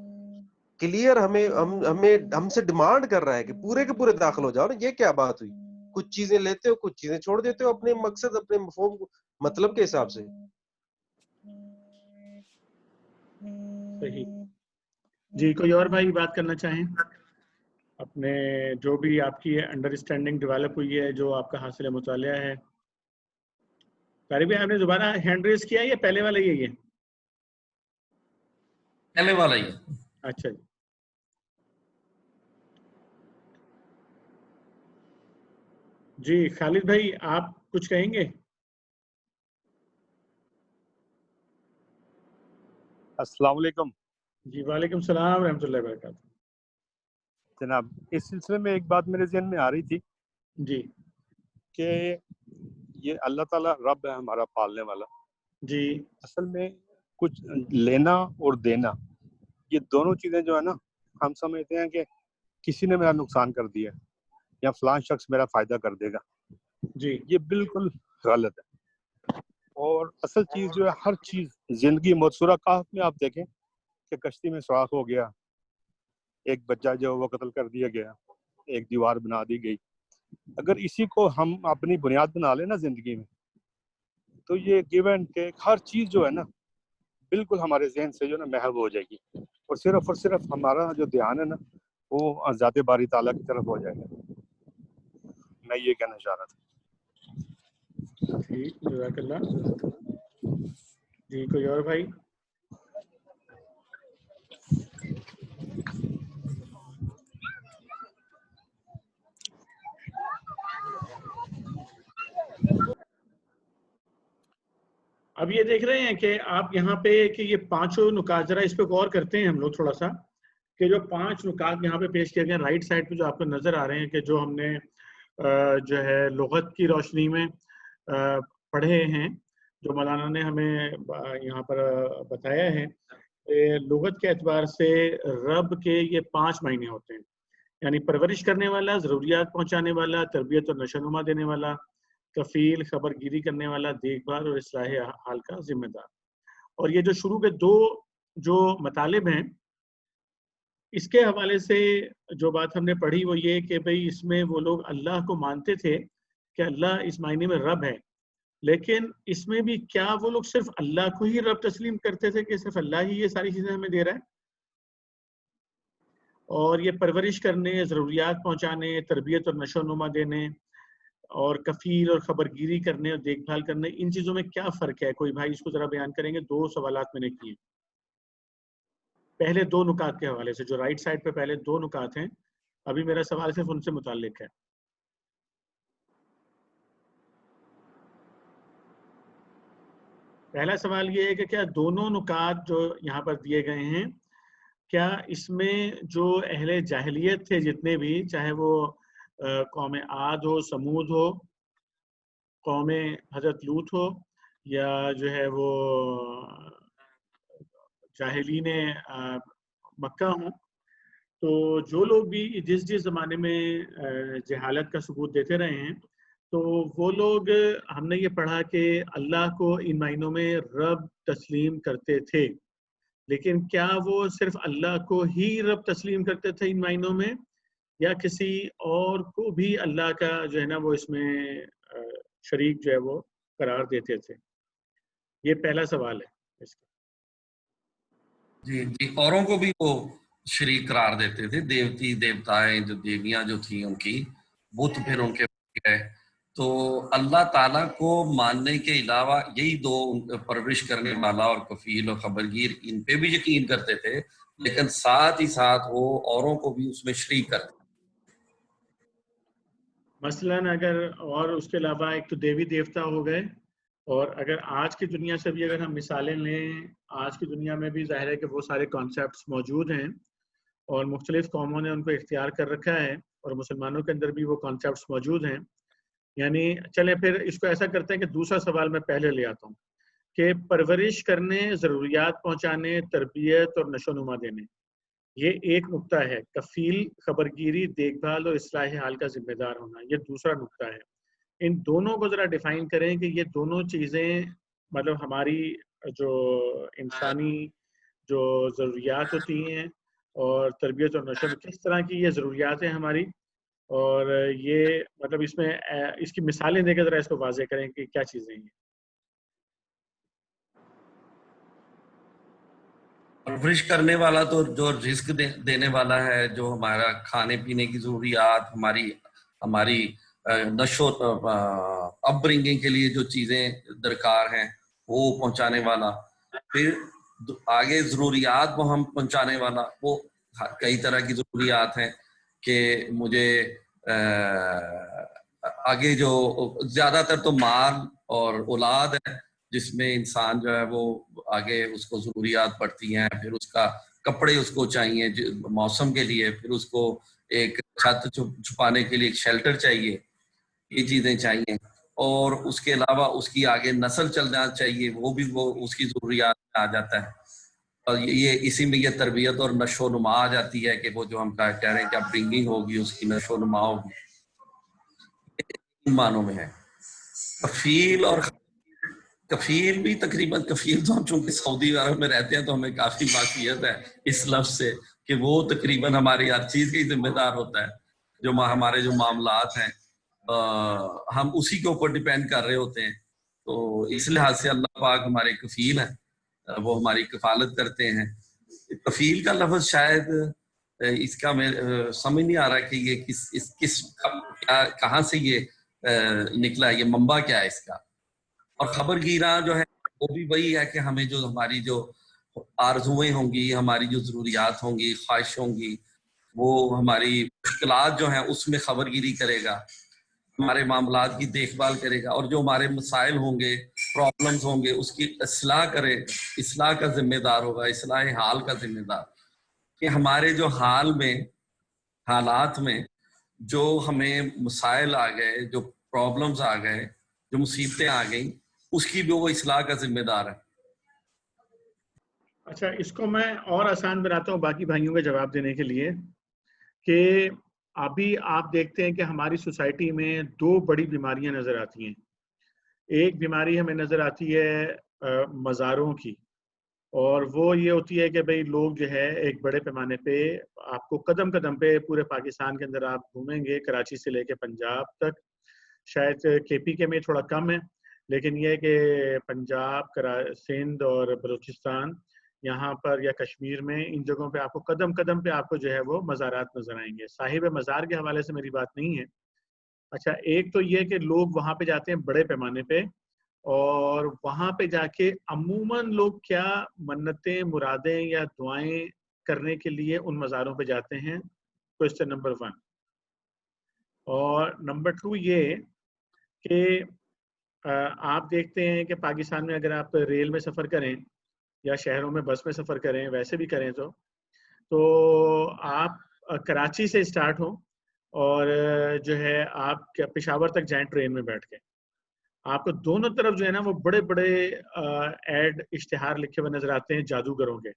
Speaker 4: کلیئر ہم سے ڈیمانڈ کر رہا ہے کہ پورے کے پورے داخل ہو جاؤ نا. یہ کیا بات ہوئی؟ کچھ چیزیں لیتے ہو، کچھ چیزیں چھوڑ دیتے ہو اپنے مقصد، اپنے مفہوم مطلب کے حساب سے.
Speaker 2: صحیح. جی کوئی اور بھائی بات کرنا چاہیں؟ اپنے جو بھی آپ کی انڈرسٹینڈنگ ڈیولپ ہوئی ہے، جو آپ کا حاصل مطالعہ ہے. طارق بھائی آپ نے دوبارہ ہینڈ ریز کیا یا پہلے والا ہی ہے؟
Speaker 3: پہلے والا ہی.
Speaker 2: اچھا جی. جی خالد بھائی آپ کچھ کہیں گے؟
Speaker 5: السلام علیکم.
Speaker 2: جی وعلیکم السلام ورحمۃ اللہ وبرکاتہ.
Speaker 5: جناب اس سلسلے میں ایک بات میرے ذہن میں آ رہی تھی
Speaker 2: جی
Speaker 5: کہ یہ اللہ تعالیٰ رب ہے ہمارا پالنے والا.
Speaker 2: جی
Speaker 5: اصل میں کچھ لینا اور دینا، یہ دونوں چیزیں جو ہے نا، ہم سمجھتے ہیں کہ کسی نے میرا نقصان کر دیا یا فلان شخص میرا فائدہ کر دے گا.
Speaker 2: جی
Speaker 5: یہ بالکل غلط ہے. اور اصل چیز جو ہے، ہر چیز زندگی متسورہ کہف میں آپ دیکھیں کہ کشتی میں سوراخ ہو گیا، ایک بچہ جو وہ قتل کر دیا گیا، ایک دیوار بنا دی گئی. اگر اسی کو ہم اپنی بنیاد بنا لیں نا زندگی میں، تو یہ گیون کہ ہر چیز جو ہے نا بالکل ہمارے ذہن سے جو ہے نا محو ہو جائے گی، اور صرف ہمارا جو دھیان ہے نا وہ ذات باری تعالیٰ کی طرف ہو جائے گا. میں یہ کہنا چاہ رہا تھا.
Speaker 2: ٹھیک، جزاک اللہ. جی کوئی اور بھائی؟ اب یہ دیکھ رہے ہیں کہ آپ یہاں پہ کہ یہ پانچوں نکات، ذرا اس پہ غور کرتے ہیں ہم لوگ تھوڑا سا، کہ جو 5 نکات یہاں پہ پیش کیے گئے رائٹ سائڈ پہ جو آپ کو نظر آ رہے ہیں، کہ جو ہم نے جو ہے لغت کی روشنی میں پڑھے ہیں، جو مولانا نے ہمیں یہاں پر بتایا ہے. لغت کے اعتبار سے رب کے یہ 5 معنی ہوتے ہیں، یعنی پرورش کرنے والا، ضروریات پہنچانے والا، تربیت اور نشوونما دینے والا، کفیل، خبر گیری کرنے والا، دیکھ بھال اور اصلاح حال کا ذمہ دار. اور یہ جو شروع کے 2 جو مطالب ہیں، اس کے حوالے سے جو بات ہم نے پڑھی وہ یہ کہ بھئی اس میں وہ لوگ اللہ کو مانتے تھے کہ اللہ اس معنی میں رب ہے، لیکن اس میں بھی کیا وہ لوگ صرف اللہ کو ہی رب تسلیم کرتے تھے کہ صرف اللہ ہی یہ ساری چیزیں ہمیں دے رہا ہے، اور یہ پرورش کرنے، ضروریات پہنچانے، تربیت اور نشوونما دینے، اور کفیل اور خبر گیری کرنے اور دیکھ بھال کرنے، ان چیزوں میں کیا فرق ہے؟ کوئی بھائی اس کو ذرا بیان کریں گے؟ 2 سوالات میں نے کیے پہلے 2 نکات کے حوالے سے، جو رائٹ سائڈ پہ پہلے 2 نکات ہیں. ابھی میرا سوال صرف ان سے متعلق ہے. پہلا سوال یہ ہے کہ کیا دونوں نکات جو یہاں پر دیے گئے ہیں، کیا اس میں جو اہل جاہلیت تھے جتنے بھی، چاہے وہ قوم عاد ہو، سمود ہو، قوم حضرت لوط ہو، یا جو ہے وہ جاہلین مکہ ہوں، تو جو لوگ بھی جس زمانے میں جہالت کا ثبوت دیتے رہے ہیں، تو وہ لوگ، ہم نے یہ پڑھا کہ اللہ کو ان معنوں میں رب تسلیم کرتے تھے. لیکن کیا وہ صرف اللہ کو ہی رب تسلیم کرتے تھے ان معنوں میں، یا کسی اور کو بھی اللہ کا جو ہے نا وہ اس میں شریک جو ہے وہ قرار دیتے تھے؟ یہ پہلا سوال ہے اس کا۔
Speaker 3: جی جی، اوروں کو بھی وہ شریک قرار دیتے تھے، دیوتی دیوتائیں جو دیویاں جو تھیں ان کی بت پھر ان کے گئے، تو اللہ تعالیٰ کو ماننے کے علاوہ یہی دو پرورش کرنے والا اور کفیل اور خبرگیر ان پہ بھی یقین کرتے تھے، لیکن ساتھ ہی ساتھ وہ اوروں کو بھی اس میں شریک کرتے تھے۔
Speaker 2: مثلاً اگر اور اس کے علاوہ ایک تو دیوی دیوتا ہو گئے، اور اگر آج کی دنیا سے بھی اگر ہم مثالیں لیں، آج کی دنیا میں بھی ظاہر ہے کہ وہ سارے کانسیپٹس موجود ہیں اور مختلف قوموں نے ان کو اختیار کر رکھا ہے، اور مسلمانوں کے اندر بھی وہ کانسیپٹس موجود ہیں۔ یعنی چلیں پھر اس کو ایسا کرتے ہیں کہ دوسرا سوال میں پہلے لے آتا ہوں کہ پرورش کرنے، ضروریات پہنچانے، تربیت اور نشو و نما دینے، یہ ایک نقطہ ہے۔ کفیل، خبرگیری، دیکھ بھال اور اصلاح حال کا ذمہ دار ہونا، یہ دوسرا نقطہ ہے۔ ان دونوں کو ذرا ڈیفائن کریں کہ یہ دونوں چیزیں مطلب ہماری جو انسانی جو ضروریات ہوتی ہیں اور تربیت اور نشو میں کس طرح کی یہ ضروریات ہیں ہماری، اور یہ مطلب اس میں اس کی مثالیں دے کے ذرا اس کو واضح کریں کہ کیا چیزیں ہیں۔
Speaker 3: پرورش کرنے والا تو جو رزق دینے والا ہے، جو ہمارا کھانے پینے کی ضروریات، ہماری نشو اپ برنگنگ کے لیے جو چیزیں درکار ہیں وہ پہنچانے والا، پھر آگے ضروریات کو ہم پہنچانے والا، وہ کئی طرح کی ضروریات ہیں کہ مجھے آگے جو زیادہ تر تو مال اور اولاد ہے جس میں انسان جو ہے وہ آگے اس کو ضروریات پڑتی ہیں، پھر اس کا کپڑے اس کو چاہیے موسم کے لیے، پھر اس کو ایک چھت چھپانے کے لیے ایک شیلٹر چاہیے، یہ چیزیں چاہیے، اور اس کے علاوہ اس کی آگے نسل چلنا چاہیے، وہ بھی وہ اس کی ضروریات میں آ جاتا ہے، اور یہ اسی میں یہ تربیت اور نشو و نما آ جاتی ہے کہ وہ جو ہم کہہ رہے ہیں کہ اپبرنگنگ ہوگی، اس کی نشو و نما ہوگی، ان معنوں میں ہے۔ کفیل بھی تقریباً، کفیل تو ہم چونکہ سعودی عرب میں رہتے ہیں تو ہمیں کافی واقفیت ہے اس لفظ سے کہ وہ تقریباً ہماری ہر چیز کا ذمہ دار ہوتا ہے، جو ہمارے جو معاملات ہیں ہم اسی کے اوپر ڈیپینڈ کر رہے ہوتے ہیں، تو اس لحاظ سے اللہ پاک ہمارے کفیل ہیں، وہ ہماری کفالت کرتے ہیں۔ کفیل کا لفظ شاید اس کا میں سمجھ نہیں آ رہا کہ یہ کس کہاں سے یہ نکلا، یہ منبع کیا ہے اس کا۔ اور خبر گیرا جو ہے وہ بھی وہی ہے کہ ہمیں جو ہماری جو آرزویں ہوں گی، ہماری جو ضروریات ہوں گی، خواہش ہوں گی، وہ ہماری مشکلات جو ہیں اس میں خبر گیری کرے گا، ہمارے معاملات کی دیکھ بھال کرے گا، اور جو ہمارے مسائل ہوں گے، پرابلمز ہوں گے، اس کی اصلاح کرے، اصلاح کا ذمہ دار ہوگا، اصلاح حال کا ذمہ دار، کہ ہمارے جو حالات میں جو ہمیں مسائل آ گئے، جو پرابلمز آ گئے، جو مصیبتیں آ گئیں، اس کی بھی وہ اصلاح کا ذمہ دار ہے۔
Speaker 2: اچھا، اس کو میں اور آسان بناتا ہوں باقی بھائیوں کے جواب دینے کے لیے، کہ ابھی آپ دیکھتے ہیں کہ ہماری سوسائٹی میں دو بڑی بیماریاں نظر آتی ہیں۔ ایک بیماری ہمیں نظر آتی ہے مزاروں کی، اور وہ یہ ہوتی ہے کہ بھئی لوگ جو ہے ایک بڑے پیمانے پہ، آپ کو قدم قدم پہ پورے پاکستان کے اندر آپ گھومیں گے، کراچی سے لے کے پنجاب تک، شاید کے پی کے میں تھوڑا کم ہے، لیکن یہ کہ پنجاب، سندھ اور بلوچستان یہاں پر، یا کشمیر میں، ان جگہوں پہ آپ کو قدم قدم پہ آپ کو جو ہے وہ مزارات نظر آئیں گے۔ صاحب مزار کے حوالے سے میری بات نہیں ہے۔ اچھا، ایک تو یہ کہ لوگ وہاں پہ جاتے ہیں بڑے پیمانے پہ، اور وہاں پہ جا کے عموماً لوگ کیا منتیں، مرادیں یا دعائیں کرنے کے لیے ان مزاروں پہ جاتے ہیں؟ Question number 1۔ اور نمبر 2 یہ کہ آپ دیکھتے ہیں کہ پاکستان میں اگر آپ ریل میں سفر کریں یا شہروں میں بس میں سفر کریں، ویسے بھی کریں تو آپ کراچی سے اسٹارٹ ہوں اور جو ہے آپ پشاور تک جائیں ٹرین میں بیٹھ کے، آپ کو دونوں طرف جو ہے نا وہ بڑے بڑے ایڈ، اشتہار لکھے ہوئے نظر آتے ہیں جادوگروں کے،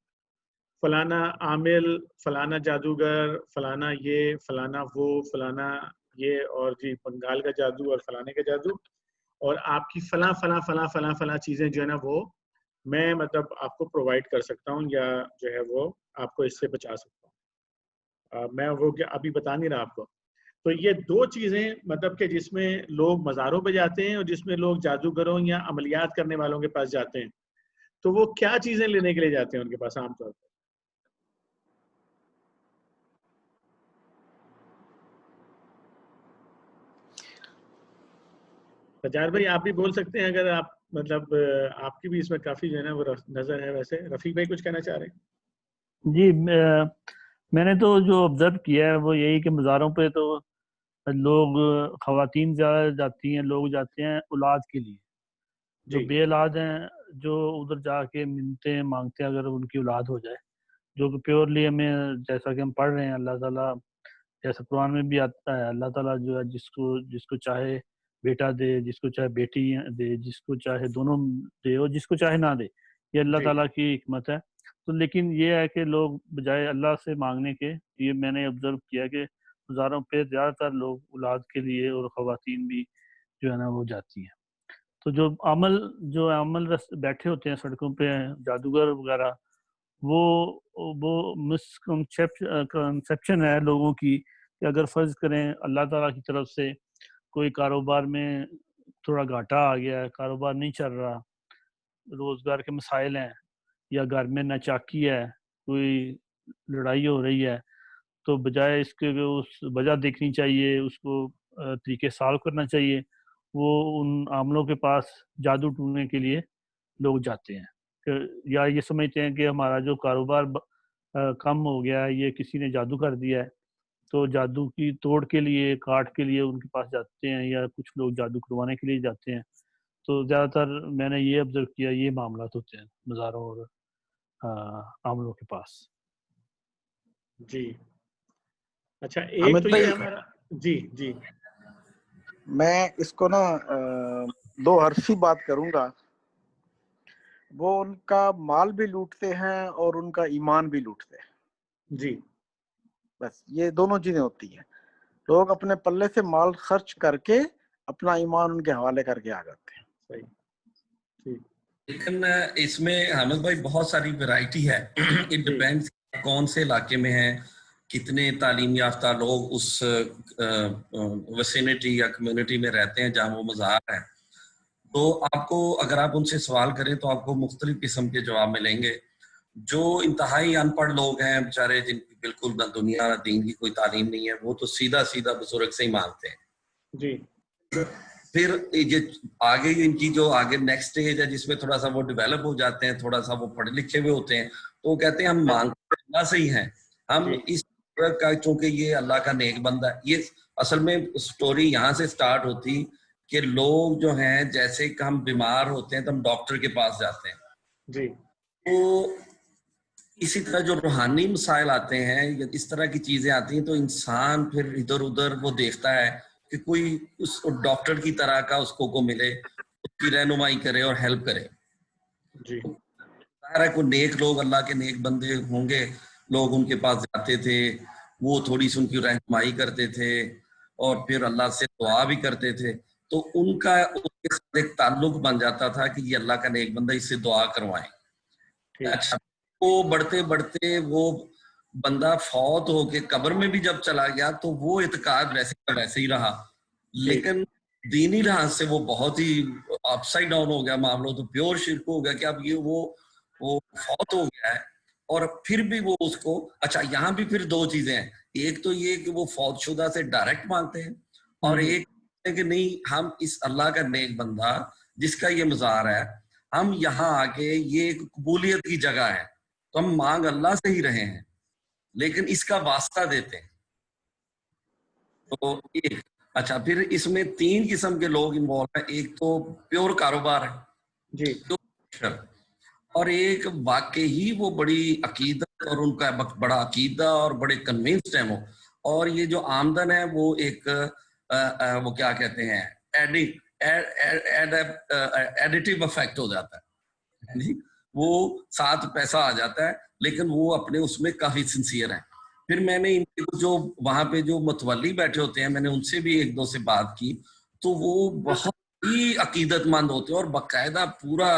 Speaker 2: فلانا عامل، فلانا جادوگر، فلانا یہ، فلانا وہ، فلانا یہ، اور جی بنگال کا جادو اور فلانے کا جادو، اور آپ کی فلاں فلاں فلاں فلاں فلاں چیزیں جو ہے نا وہ میں مطلب آپ کو پرووائڈ کر سکتا ہوں یا جو ہے وہ آپ کو اس سے بچا سکتا ہوں. میں وہ ابھی بتا نہیں رہا آپ کو. تو یہ دو چیزیں مطلب کہ جس میں لوگ مزاروں پہ جاتے ہیں اور جس میں لوگ جادوگروں یا عملیات کرنے والوں کے پاس جاتے ہیں, تو وہ کیا چیزیں لینے کے لیے جاتے ہیں ان کے پاس عام طور پر؟ سجاد بھائی آپ بھی بول سکتے ہیں اگر آپ مطلب آپ کی بھی اس میں کافی جو ہے نا وہ نظر ہے. ویسے رفیق بھائی کچھ کہنا چاہ رہے ہیں؟
Speaker 6: جی میں نے تو جو آبزرو کیا ہے وہ یہی کہ مزاروں پہ تو لوگ خواتین زیادہ جاتی ہیں, لوگ جاتے ہیں اولاد کے لیے. جو بے اولاد ہیں جو ادھر جا کے منتیں مانگتے ہیں اگر ان کی اولاد ہو جائے, جو کہ پیورلی ہمیں جیسا کہ ہم پڑھ رہے ہیں اللہ تعالیٰ جیسا قرآن میں بھی آتا ہے, اللہ تعالیٰ جو ہے جس کو چاہے بیٹا دے, جس کو چاہے بیٹی دے, جس کو چاہے دونوں دے اور جس کو چاہے نہ دے. یہ اللہ تعالیٰ کی حکمت ہے. تو لیکن یہ ہے کہ لوگ بجائے اللہ سے مانگنے کے, یہ میں نے آبزرو کیا کہ مزاروں پہ زیادہ تر لوگ اولاد کے لیے اور خواتین بھی جو ہے نا وہ جاتی ہیں. تو جو عمل بیٹھے ہوتے ہیں سڑکوں پہ جادوگر وغیرہ, وہ مسکنسیپشن ہے لوگوں کی کہ اگر فرض کریں اللہ تعالیٰ کی طرف سے کوئی کاروبار میں تھوڑا گھاٹا آ گیا ہے, کاروبار نہیں چل رہا, روزگار کے مسائل ہیں, یا گھر میں ناچاکی ہے, کوئی لڑائی ہو رہی ہے, تو بجائے اس کے اس وجہ دیکھنی چاہیے, اس کو طریقے سالو کرنا چاہیے, وہ ان عاملوں کے پاس جادو ڈھونڈنے کے لیے لوگ جاتے ہیں. یا یہ سمجھتے ہیں کہ ہمارا جو کاروبار کم ہو گیا ہے, یہ کسی نے جادو کر دیا ہے, تو جادو کی توڑ کے لیے کاٹ کے لیے ان کے پاس جاتے ہیں, یا کچھ لوگ جادو کروانے کے لیے جاتے ہیں. تو زیادہ تر میں نے یہ آبزرو کیا یہ معاملات ہوتے ہیں مزاروں اور عاملوں کے پاس.
Speaker 2: جی اچھا, ایک تو یہ ہمارا جی
Speaker 7: میں اس کو نا دو حرفی بات کروں گا. وہ ان کا مال بھی لوٹتے ہیں اور ان کا ایمان بھی لوٹتے ہیں.
Speaker 2: جی
Speaker 7: بس یہ دونوں چیزیں ہوتی ہیں. لوگ اپنے پلے سے مال خرچ کر کے اپنا ایمان ان کے حوالے کر کے آ جاتے ہیں.
Speaker 2: صحیح.
Speaker 3: لیکن اس میں حامد بھائی بہت ساری ویرائٹی ہے. اٹ ڈیپینڈس کون سے علاقے میں ہیں, کتنے تعلیم یافتہ لوگ اس ویسینٹی یا کمیونٹی میں رہتے ہیں جہاں وہ مزار ہے. تو آپ کو اگر آپ ان سے سوال کریں تو آپ کو مختلف قسم کے جواب ملیں گے. جو انتہائی ان پڑھ لوگ ہیں بیچارے, جن کی بالکل نہ دنیا نہ دین کی کوئی تعلیم نہیں ہے, وہ تو سیدھا بزرگ سے ہی مانگتے ہیں.
Speaker 2: جی
Speaker 3: پھر یہ آگے ان کی جو آگے نیکسٹ اسٹیج ہے جس میں تھوڑا سا وہ ڈیولپ ہو جاتے ہیں, تھوڑا سا وہ پڑھے لکھے ہوئے ہوتے ہیں, تو وہ کہتے ہیں ہم مانگتے اللہ سے ہی ہیں. ہم اس کا چونکہ یہ اللہ کا نیک بندہ ہے. یہ اصل میں سٹوری یہاں سے سٹارٹ ہوتی کہ لوگ جو ہیں جیسے کہ ہم بیمار ہوتے ہیں تو ہم ڈاکٹر کے پاس جاتے ہیں.
Speaker 2: جی
Speaker 3: تو اسی طرح جو روحانی مسائل آتے ہیں یا اس طرح کی چیزیں آتی ہیں تو انسان پھر ادھر ادھر وہ دیکھتا ہے کہ کوئی اس ڈاکٹر کی طرح کا اس کو ملے, اس کی رہنمائی کرے اور ہیلپ کرے.
Speaker 2: جی
Speaker 3: ظاہر ہے کوئی نیک لوگ, اللہ کے نیک بندے ہوں گے, لوگ ان کے پاس جاتے تھے, وہ تھوڑی سی ان کی رہنمائی کرتے تھے اور پھر اللہ سے دعا بھی کرتے تھے. تو ان کا کے ساتھ ایک تعلق بن جاتا تھا کہ یہ اللہ کا نیک بندہ, اس سے دعا کروائیں. اچھا, وہ بڑھتے بڑھتے وہ بندہ فوت ہو کے قبر میں بھی جب چلا گیا تو وہ اعتقاد ویسے ہی رہا, لیکن دینی لحاظ سے وہ بہت ہی اپ سائڈ ڈاؤن ہو گیا معاملہ. تو پیور شرک ہو گیا کہ اب یہ وہ فوت ہو گیا ہے اور پھر بھی وہ اس کو. اچھا, یہاں بھی پھر دو چیزیں ہیں. ایک تو یہ کہ وہ فوت شدہ سے ڈائریکٹ مانگتے ہیں, اور ایک کہ نہیں ہم اس اللہ کا نیک بندہ جس کا یہ مزار ہے, ہم یہاں آ کے یہ ایک قبولیت کی جگہ ہے تو ہم مانگ اللہ سے ہی رہے ہیں لیکن اس کا واسطہ دیتے ہیں. تو ایک اچھا, پھر اس میں تین قسم کے لوگ انوالو ہیں. ایک تو پیور کاروبار ہے
Speaker 2: جی,
Speaker 3: اور ایک واقعی وہ بڑی عقیدت اور ان کا بڑا عقیدہ اور بڑے کنونسڈ ہیں وہ, اور یہ جو آمدن ہے وہ ایک وہ کیا کہتے ہیں ایڈیٹیو افیکٹ ہو جاتا ہے, وہ ساتھ پیسہ آ جاتا ہے لیکن وہ اپنے اس میں کافی سنسیئر ہیں. پھر میں نے ان کے جو وہاں پہ جو متولی بیٹھے ہوتے ہیں میں نے ان سے بھی ایک دو سے بات کی, تو وہ بہت ہی عقیدت مند ہوتے ہیں اور باقاعدہ پورا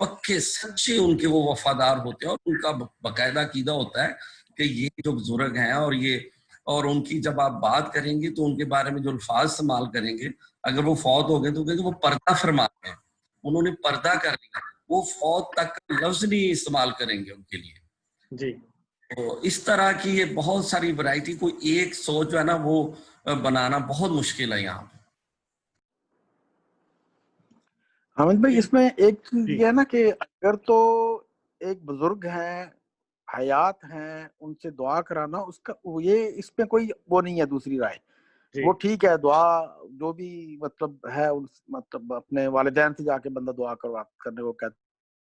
Speaker 3: پکے سچے ان کے وہ وفادار ہوتے ہیں، اور ان کا باقاعدہ عقیدہ ہوتا ہے کہ یہ جو بزرگ ہیں اور ان کی جب آپ بات کریں گے تو ان کے بارے میں جو الفاظ استعمال کریں گے، اگر وہ فوت ہو گئے تو کہیں وہ پردہ فرما ہیں، انہوں نے پردہ کر لیا، وہ فوت تک لفظ نہیں استعمال کریں گے ان کے لیے
Speaker 2: جی۔
Speaker 3: تو اس طرح کی یہ بہت ساری ورائٹی، کوئی ایک سوچ جو ہے نا وہ بنانا بہت مشکل ہے یہاں پہ۔
Speaker 7: حامد بھائی اس میں ایک چیز
Speaker 2: جی
Speaker 7: یہ ہے نا کہ اگر تو ایک بزرگ ہیں، حیات ہیں، ان سے دعا کرانا اس کا یہ اس میں کوئی وہ نہیں ہے دوسری رائے،
Speaker 2: جی
Speaker 7: وہ ٹھیک ہے، دعا جو بھی مطلب ہے مطلب اپنے والدین سے جا کے بندہ دعا کرنے کو کہتا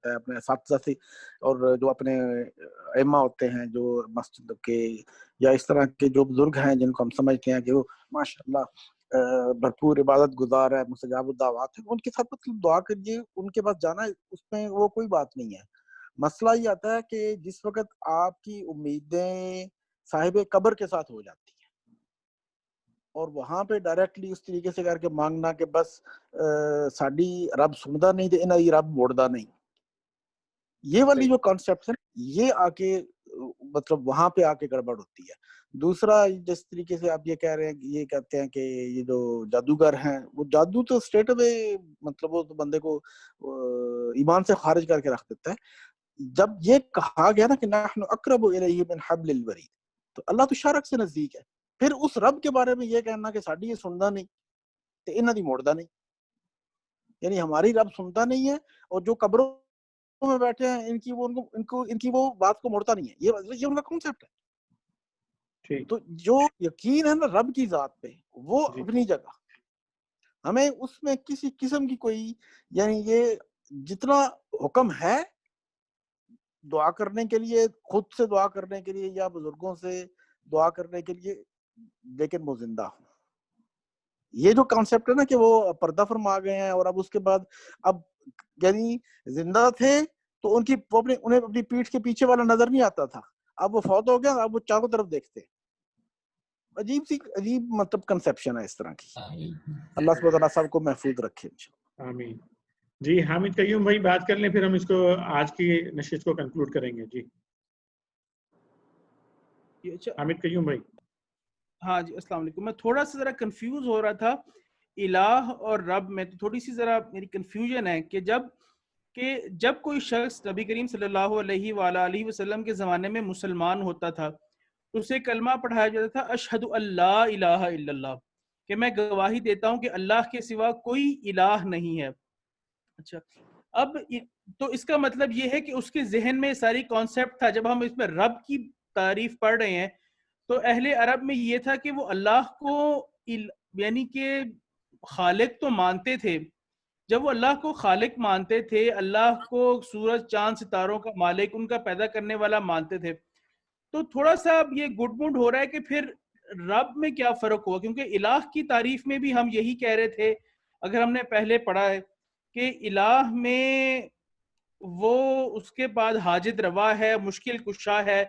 Speaker 7: ہے، اپنے اساتذہ سے، اور جو اپنے ائمہ ہوتے ہیں جو مسجد کے یا اس طرح کے جو بزرگ ہیں جن کو ہم سمجھتے ہیں کہ وہ ماشاء اللہ بھرپور عبادت گزار ہے، مستجاب الدعوات ہے، ان کے ساتھ مطلب دعا کریے، ان کے پاس جانا اس میں وہ کوئی بات نہیں ہے۔ مسئلہ یہ آتا ہے کہ جس وقت آپ کی امیدیں صاحب قبر کے ساتھ ہو جاتی ہیں اور وہاں پہ ڈائریکٹلی اس طریقے سے کر کے مانگنا کہ بس ساڈی رب سندا نہیں تے انہاں دی رب موڑدا نہیں، یہ والی جو کانسیپٹ ہے یہ آ کے مطلب وہاں پہ آ کے گڑبڑ ہوتی ہے۔ دوسرا جس طریقے سے آپ یہ کہہ رہے ہیں، یہ کہتے ہیں کہ یہ جو جادوگر ہیں وہ جادو تو اسٹریٹ اوے مطلب وہ تو بندے کو ایمان سے خارج کر کے رکھ دیتا ہے۔ جب یہ کہا گیا نا کہ نحن اقرب الیہ من حبل الورید، تو اللہ تو شارک سے نزدیک ہے، پھر اس رب کے بارے میں یہ کہنا کہ ساڈی یہ سندا نہیں تے انہاں دی موڑدا نہیں، یعنی ہماری رب سنتا نہیں ہے اور جو قبروں میں بیٹھے ہیں ان کی وہ بات کو موڑتا نہیں ہے، یہ ان کا کانسیپٹ ہے۔ تو جو یقین ہے نا رب کی ذات پہ وہ اپنی جگہ، ہمیں اس میں کسی قسم کی کوئی یعنی یہ جتنا حکم ہے دعا کرنے کے لیے، خود سے دعا کرنے کے لیے یا بزرگوں سے دعا کرنے کے لیے، لیکن وہ زندہ ہوں۔ یہ جو کانسیپٹ ہے نا کہ وہ پردہ فرما گئے ہیں اور اب اس کے بعد اب یعنی زندہ تھے تو انہیں اپنی پیٹھ کے پیچھے والا نظر نہیں آتا تھا، اب وہ فوت ہو گیا، اب وہ چاروں طرف دیکھتے۔ عجیب مطلب کنسپشن ہے اس طرح کی۔ اللہ سبحانہ وتعالیٰ سب کو محفوظ رکھے انشاءاللہ۔
Speaker 2: آمین۔ جی حامد قیوم بھائی بات کر لیں، پھر ہم اس کو آج کی نشست کو کنکلوڈ کریں گے۔ جی حامد قیوم بھائی۔
Speaker 1: ہاں جی السلام علیکم۔ میں تھوڑا سا ذرا کنفیوز ہو رہا تھا الہ اور رب میں، تو تھوڑی سی ذرا میری کنفیوژن ہے کہ جب کوئی شخص نبی کریم صلی اللہ علیہ وآلہ وسلم کے زمانے میں مسلمان ہوتا تھا تو اسے کلمہ پڑھایا جاتا تھا اشہد اللہ الہ الا اللہ، کہ میں گواہی دیتا ہوں کہ اللہ کے سوا کوئی الہ نہیں ہے۔ اچھا، اب تو اس کا مطلب یہ ہے کہ اس کے ذہن میں ساری کانسیپٹ تھا، جب ہم اس میں رب کی تعریف پڑھ رہے ہیں تو اہل عرب میں یہ تھا کہ وہ اللہ کو یعنی کہ خالق تو مانتے تھے، جب وہ اللہ کو خالق مانتے تھے، اللہ کو سورج چاند ستاروں کا مالک، ان کا پیدا کرنے والا مانتے تھے، تو تھوڑا سا اب یہ گڈ مڈ ہو رہا ہے کہ پھر رب میں کیا فرق ہوا، کیونکہ الہ کی تعریف میں بھی ہم یہی کہہ رہے تھے، اگر ہم نے پہلے پڑھا ہے کہ الہ میں وہ اس کے بعد حاجت روا ہے، مشکل کشا ہے،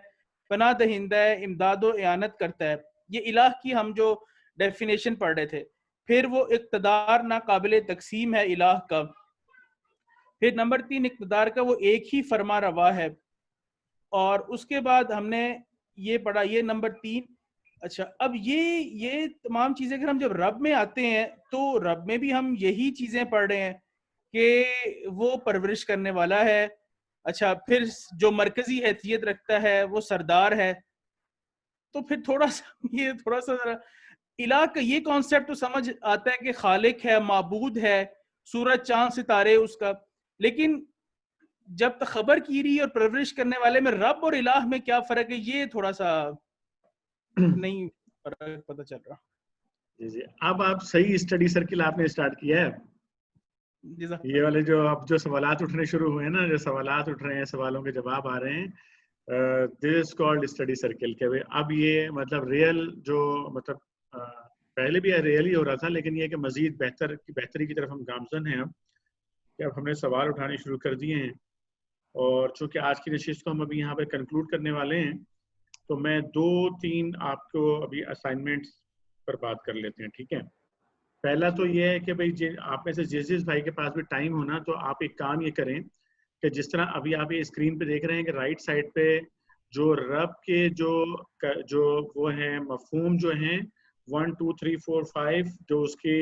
Speaker 1: پناہ دہندہ ہے، امداد و اعانت کرتا ہے، یہ الہ کی ہم جو ڈیفینیشن پڑھ رہے تھے۔ پھر وہ اقتدار ناقابل تقسیم ہے الہ کا، پھر نمبر 3 اقتدار کا وہ ایک ہی فرما روا ہے، اور اس کے بعد ہم نے یہ پڑھا یہ نمبر 3۔ اچھا، اب یہ تمام چیزیں اگر ہم جب رب میں آتے ہیں تو رب میں بھی ہم یہی چیزیں پڑھ رہے ہیں کہ وہ پرورش کرنے والا ہے۔ اچھا، پھر جو مرکزی حیثیت رکھتا ہے وہ سردار ہے، تو پھر تھوڑا سا ذرا الہ کا یہ کانسیپٹ تو سمجھ آتا ہے کہ خالق ہے، معبود ہے، سورج چاند ستارے اس کا، لیکن جب تک خبر کیری اور پرورش کرنے والے میں رب اور الہ میں کیا فرق ہے، یہ تھوڑا سا نہیں فرق پتہ چل رہا۔
Speaker 2: جی اب آپ صحیح اسٹڈی سرکل آپ نے اسٹارٹ کیا ہے، یہ والے جو اب جو سوالات اٹھنے شروع ہوئے ہیں نا، جو سوالات اٹھ رہے ہیں، سوالوں کے جواب آ رہے ہیں، دس از کالڈ اسٹڈی سرکل کے۔ اب یہ مطلب ریئل جو مطلب پہلے بھی ریئل ہی ہو رہا تھا، لیکن یہ کہ مزید بہتری کی طرف ہم گامزن ہیں اب، کہ اب ہم نے سوال اٹھانے شروع کر دیے ہیں، اور چونکہ آج کی نشست کو ہم ابھی یہاں پہ کنکلوڈ کرنے والے ہیں تو میں 2-3 آپ کو ابھی اسائنمنٹس پر بات کر لیتے ہیں، ٹھیک ہے؟ پہلا تو یہ ہے کہ بھائی آپ میں سے جس بھائی کے پاس بھی ٹائم ہونا تو آپ ایک کام یہ کریں کہ جس طرح ابھی آپ یہ اسکرین پہ دیکھ رہے ہیں کہ رائٹ سائڈ پہ جو رب کے جو وہ ہیں مفہوم جو ہیں 1 2 3 4 5 جو اس کے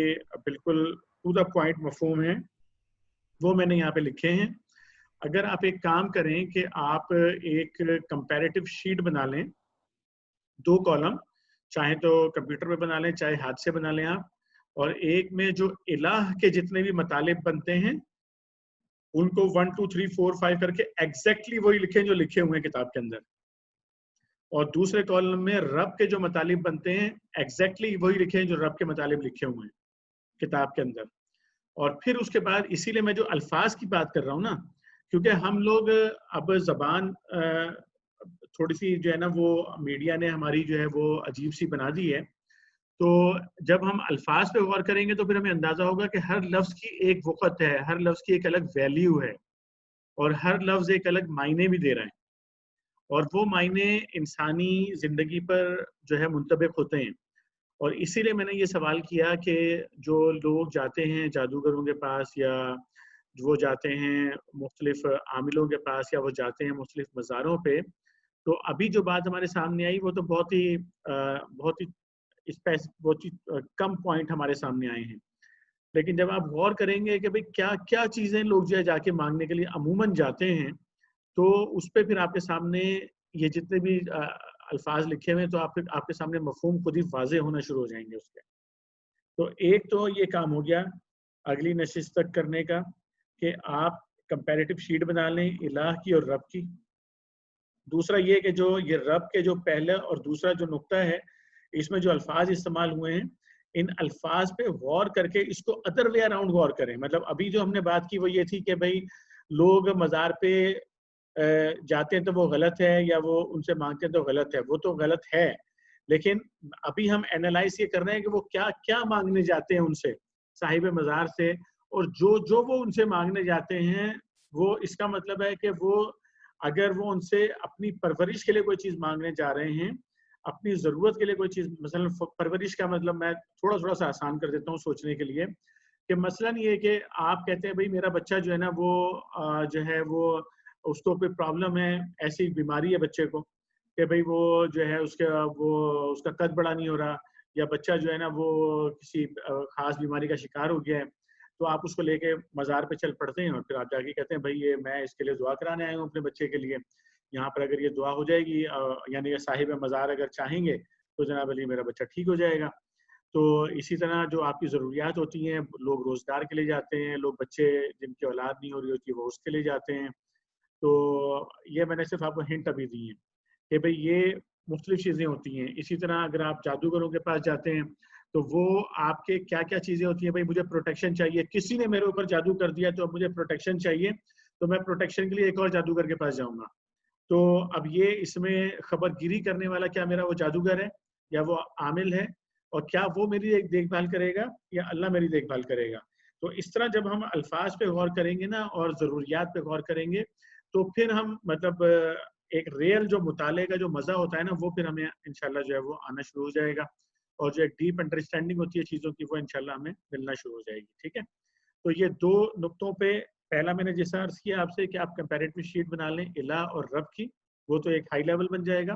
Speaker 2: بالکل ٹو دا پوائنٹ مفہوم ہیں وہ میں نے یہاں پہ لکھے ہیں. اگر آپ ایک کام کریں کہ آپ ایک کمپیریٹیو شیٹ بنا لیں 2 کالم, چاہے تو کمپیوٹر پہ بنا لیں چاہے ہاتھ سے بنا لیں آپ, اور ایک میں جو الہ کے جتنے بھی مطالب بنتے ہیں ان کو 1 2 3 4 5 کر کے ایگزیکٹلی وہی لکھیں جو لکھے ہوئے ہیں کتاب کے اندر, اور دوسرے کالم میں رب کے جو مطالب بنتے ہیں ایگزیکٹلی وہی لکھیں جو رب کے مطالب لکھے ہوئے ہیں کتاب کے اندر. اور پھر اس کے بعد اسی لیے میں جو الفاظ کی بات کر رہا ہوں نا, کیونکہ ہم لوگ اب زبان تھوڑی سی جو ہے نا وہ میڈیا نے ہماری جو ہے وہ عجیب سی بنا دی ہے, تو جب ہم الفاظ پہ غور کریں گے تو پھر ہمیں اندازہ ہوگا کہ ہر لفظ کی ایک وقت ہے, ہر لفظ کی ایک الگ ویلیو ہے, اور ہر لفظ ایک الگ معنی بھی دے رہا ہے, اور وہ معنی انسانی زندگی پر جو ہے منطبق ہوتے ہیں. اور اسی لیے میں نے یہ سوال کیا کہ جو لوگ جاتے ہیں جادوگروں کے پاس, یا وہ جاتے ہیں مختلف عاملوں کے پاس, یا وہ جاتے ہیں مختلف مزاروں پہ, تو ابھی جو بات ہمارے سامنے آئی وہ تو بہت ہی کم پوائنٹ ہمارے سامنے آئے ہیں. لیکن جب آپ غور کریں گے کہ بھئی کیا کیا چیزیں لوگ جو ہے جا کے مانگنے کے لیے عموماً جاتے ہیں, تو اس پہ پھر آپ کے سامنے یہ جتنے بھی الفاظ لکھے ہوئے ہیں تو آپ کے سامنے مفہوم خود ہی واضح ہونا شروع ہو جائیں گے اس کے. تو ایک تو یہ کام ہو گیا اگلی نشست تک کرنے کا کہ آپ کمپیریٹیو شیٹ بنا لیں الہ کی اور رب کی. دوسرا یہ کہ جو یہ رب کے جو پہلا اور دوسرا جو نقطہ ہے اس میں جو الفاظ استعمال ہوئے ہیں ان الفاظ پہ غور کر کے اس کو ادر وے اراؤنڈ غور کریں. مطلب ابھی جو ہم نے بات کی وہ یہ تھی کہ بھائی لوگ مزار پہ جاتے ہیں تو وہ غلط ہے, یا وہ ان سے مانگتے ہیں تو غلط ہے, وہ تو غلط ہے, لیکن ابھی ہم اینالائز یہ کر رہے ہیں کہ وہ کیا کیا مانگنے جاتے ہیں ان سے, صاحب مزار سے, اور جو وہ ان سے مانگنے جاتے ہیں وہ اس کا مطلب ہے کہ وہ اگر وہ ان سے اپنی پرورش کے لیے کوئی چیز مانگنے جا رہے ہیں, اپنی ضرورت کے لیے کوئی چیز, مثلا پرورش کا مطلب میں تھوڑا سا آسان کر دیتا ہوں سوچنے کے لیے, کہ مثلا یہ کہ آپ کہتے ہیں بھائی میرا بچہ جو ہے نا وہ جو ہے وہ اس کو کوئی پرابلم ہے, ایسی بیماری ہے بچے کو کہ بھائی وہ جو ہے اس کا قد بڑا نہیں ہو رہا, یا بچہ جو ہے نا وہ کسی خاص بیماری کا شکار ہو گیا ہے, تو آپ اس کو لے کے مزار پہ چل پڑتے ہیں, اور پھر آپ جا کے کہتے ہیں بھائی یہ میں اس کے لیے دعا کرانے آیا ہوں اپنے بچے کے لیے, یہاں پر اگر یہ دعا ہو جائے گی یعنی صاحب مزار اگر چاہیں گے تو جناب علی میرا بچہ ٹھیک ہو جائے گا. تو اسی طرح جو آپ کی ضروریات ہوتی ہیں, لوگ روزگار کے لیے جاتے ہیں, لوگ بچے جن کی اولاد نہیں ہو رہی ہوتی وہ اس کے لیے جاتے ہیں. تو یہ میں نے صرف آپ کو ہنٹ ابھی دی ہیں کہ بھئی یہ مختلف چیزیں ہوتی ہیں. اسی طرح اگر آپ جادوگروں کے پاس جاتے ہیں تو وہ آپ کے کیا کیا چیزیں ہوتی ہیں, بھئی مجھے پروٹیکشن چاہیے, کسی نے میرے اوپر جادو کر دیا تو اب مجھے پروٹیکشن چاہیے, تو میں پروٹیکشن کے لیے ایک اور جادوگر کے پاس جاؤں گا. تو اب یہ اس میں خبر گیری کرنے والا کیا میرا وہ جادوگر ہے یا وہ عامل ہے, اور کیا وہ میری ایک دیکھ بھال کرے گا یا اللہ میری دیکھ بھال کرے گا. تو اس طرح جب ہم الفاظ پہ غور کریں گے نا اور ضروریات پہ غور کریں گے تو پھر ہم مطلب ایک ریئل جو مطالعے کا جو مزہ ہوتا ہے نا وہ پھر ہمیں انشاءاللہ جو ہے وہ آنا شروع ہو جائے گا, اور جو ایک ڈیپ انڈرسٹینڈنگ ہوتی ہے چیزوں کی وہ انشاءاللہ ہمیں ملنا شروع ہو جائے گی. ٹھیک ہے, تو یہ 2 نقطوں پہ پہلا میں نے جیسا عرض کیا آپ سے کہ آپ کمپیریٹیو شیٹ بنا لیں الہ اور رب کی, وہ تو ایک ہائی لیول بن جائے گا.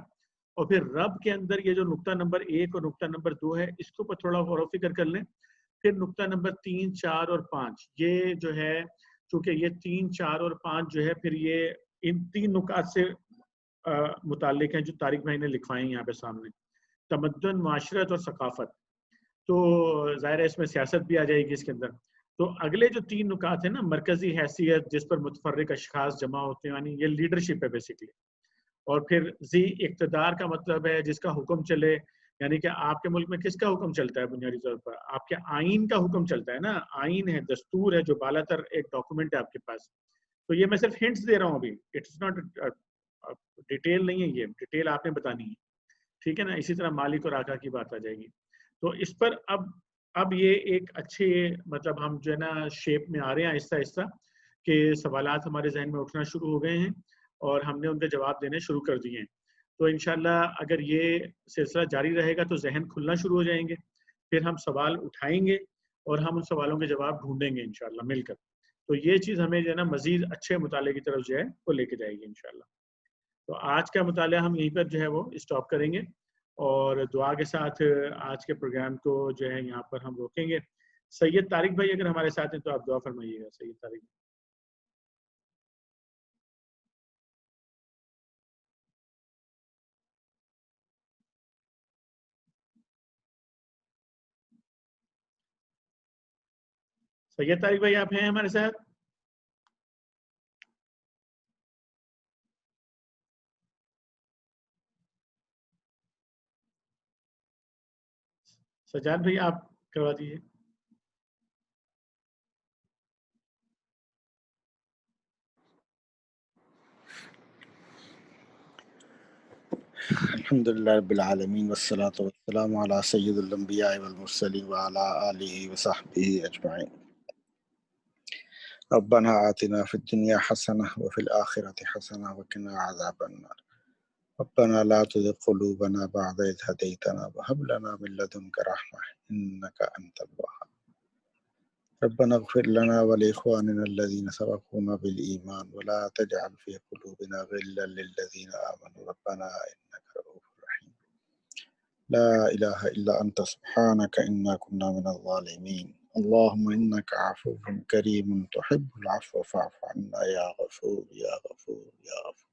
Speaker 2: اور پھر رب کے اندر یہ جو نقطہ نمبر 1 اور نقطہ نمبر 2 ہے اس کو تھوڑا غور و فکر کر لیں. پھر نقطہ نمبر 3, 4 اور 5 یہ جو ہے چونکہ یہ 3, 4 اور 5 جو ہے پھر یہ ان 3 نکات سے متعلق ہیں جو طارق بھائی نے لکھوائے ہیں یہاں پہ سامنے, تمدن, معاشرت اور ثقافت. تو ظاہر ہے اس میں سیاست بھی آ جائے گی اس کے اندر. تو اگلے جو 3 نکات ہیں نا, مرکزی حیثیت جس پر متفرق اشخاص جمع ہوتے ہیں, یعنی یہ لیڈرشپ ہے بیسیکلی. اور پھر ذی اقتدار کا مطلب ہے جس کا حکم چلے, یعنی کہ آپ کے ملک میں کس کا حکم چلتا ہے بنیادی طور پر, آپ کے آئین کا حکم چلتا ہے نا, آئین ہے, دستور ہے جو بالا تر ایک ڈاکومنٹ ہے آپ کے پاس. تو یہ میں صرف ہنٹس دے رہا ہوں, ابھی اٹس ناٹ ڈیٹیل نہیں ہے, یہ ڈیٹیل آپ نے بتانی ہے. ٹھیک ہے نا, اسی طرح مالک اور آقا کی بات آ جائے گی. تو اس پر اب یہ ایک اچھے مطلب ہم جو ہے نا شیپ میں آ رہے ہیں آہستہ آہستہ کہ سوالات ہمارے ذہن میں اٹھنا شروع ہو گئے ہیں اور ہم نے ان کے جواب دینے شروع کر دیے ہیں. تو انشاءاللہ اگر یہ سلسلہ جاری رہے گا تو ذہن کھلنا شروع ہو جائیں گے, پھر ہم سوال اٹھائیں گے اور ہم ان سوالوں کے جواب ڈھونڈیں گے انشاءاللہ مل کر. تو یہ چیز ہمیں جو ہے نا مزید اچھے مطالعے کی طرف جو ہے وہ لے کے جائے گی انشاءاللہ. تو آج کا مطالعہ ہم یہیں پر جو ہے وہ اسٹاپ کریں گے اور دعا کے ساتھ آج کے پروگرام کو جو ہے یہاں پر ہم روکیں گے. سید طارق بھائی اگر ہمارے ساتھ ہیں تو آپ دعا فرمائیے گا. سید طارق بھائی. سید طارق بھائی آپ ہیں ہمارے ساتھ؟ سجاد بھائی آپ کروا دیجیے.
Speaker 7: الحمد لله رب العالمين والصلاة والسلام على سيد الأنبياء والمرسلين وعلى آله وصحبه أجمعين. ربنا آتنا في الدنيا حسنة وفي الآخرة حسنة وقنا عذاب النار. ربنا لا تزغ قلوبنا بعد إذ هديتنا وهب لنا من لدنك رحمة إنك أنت الوهاب. ربنا اغفر لنا ولإخواننا الذين سبقونا بالإيمان ولا تجعل في قلوبنا غلا للذين آمنوا ربنا إنك رؤوف رحيم. لا إله إلا أنت سبحانك إنا كنا من الظالمين. اللهم إنك عفو كريم تحب العفو فاعف عنا يا غفور يا غفور يا غفور.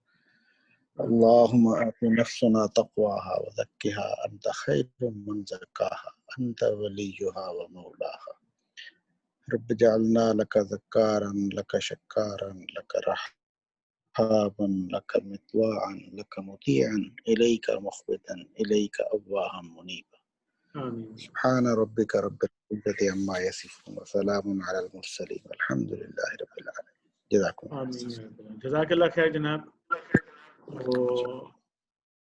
Speaker 7: اللهم آت نفسنا تقواها وزكها أنت خير من زكاها أنت وليها ومولاها. رب اجعلنا لك ذكارا لك شكارا لك رحابا لك مطواعا لك مطيعا إليك مخبتا إليك أواها منيبا.
Speaker 2: آمين.
Speaker 7: سبحان ربك رب العزة عما يصفون وسلام على المرسلين والحمد لله رب العالمين. جزاكم الله.
Speaker 2: آمین. جزاک اللہ خیر جناب.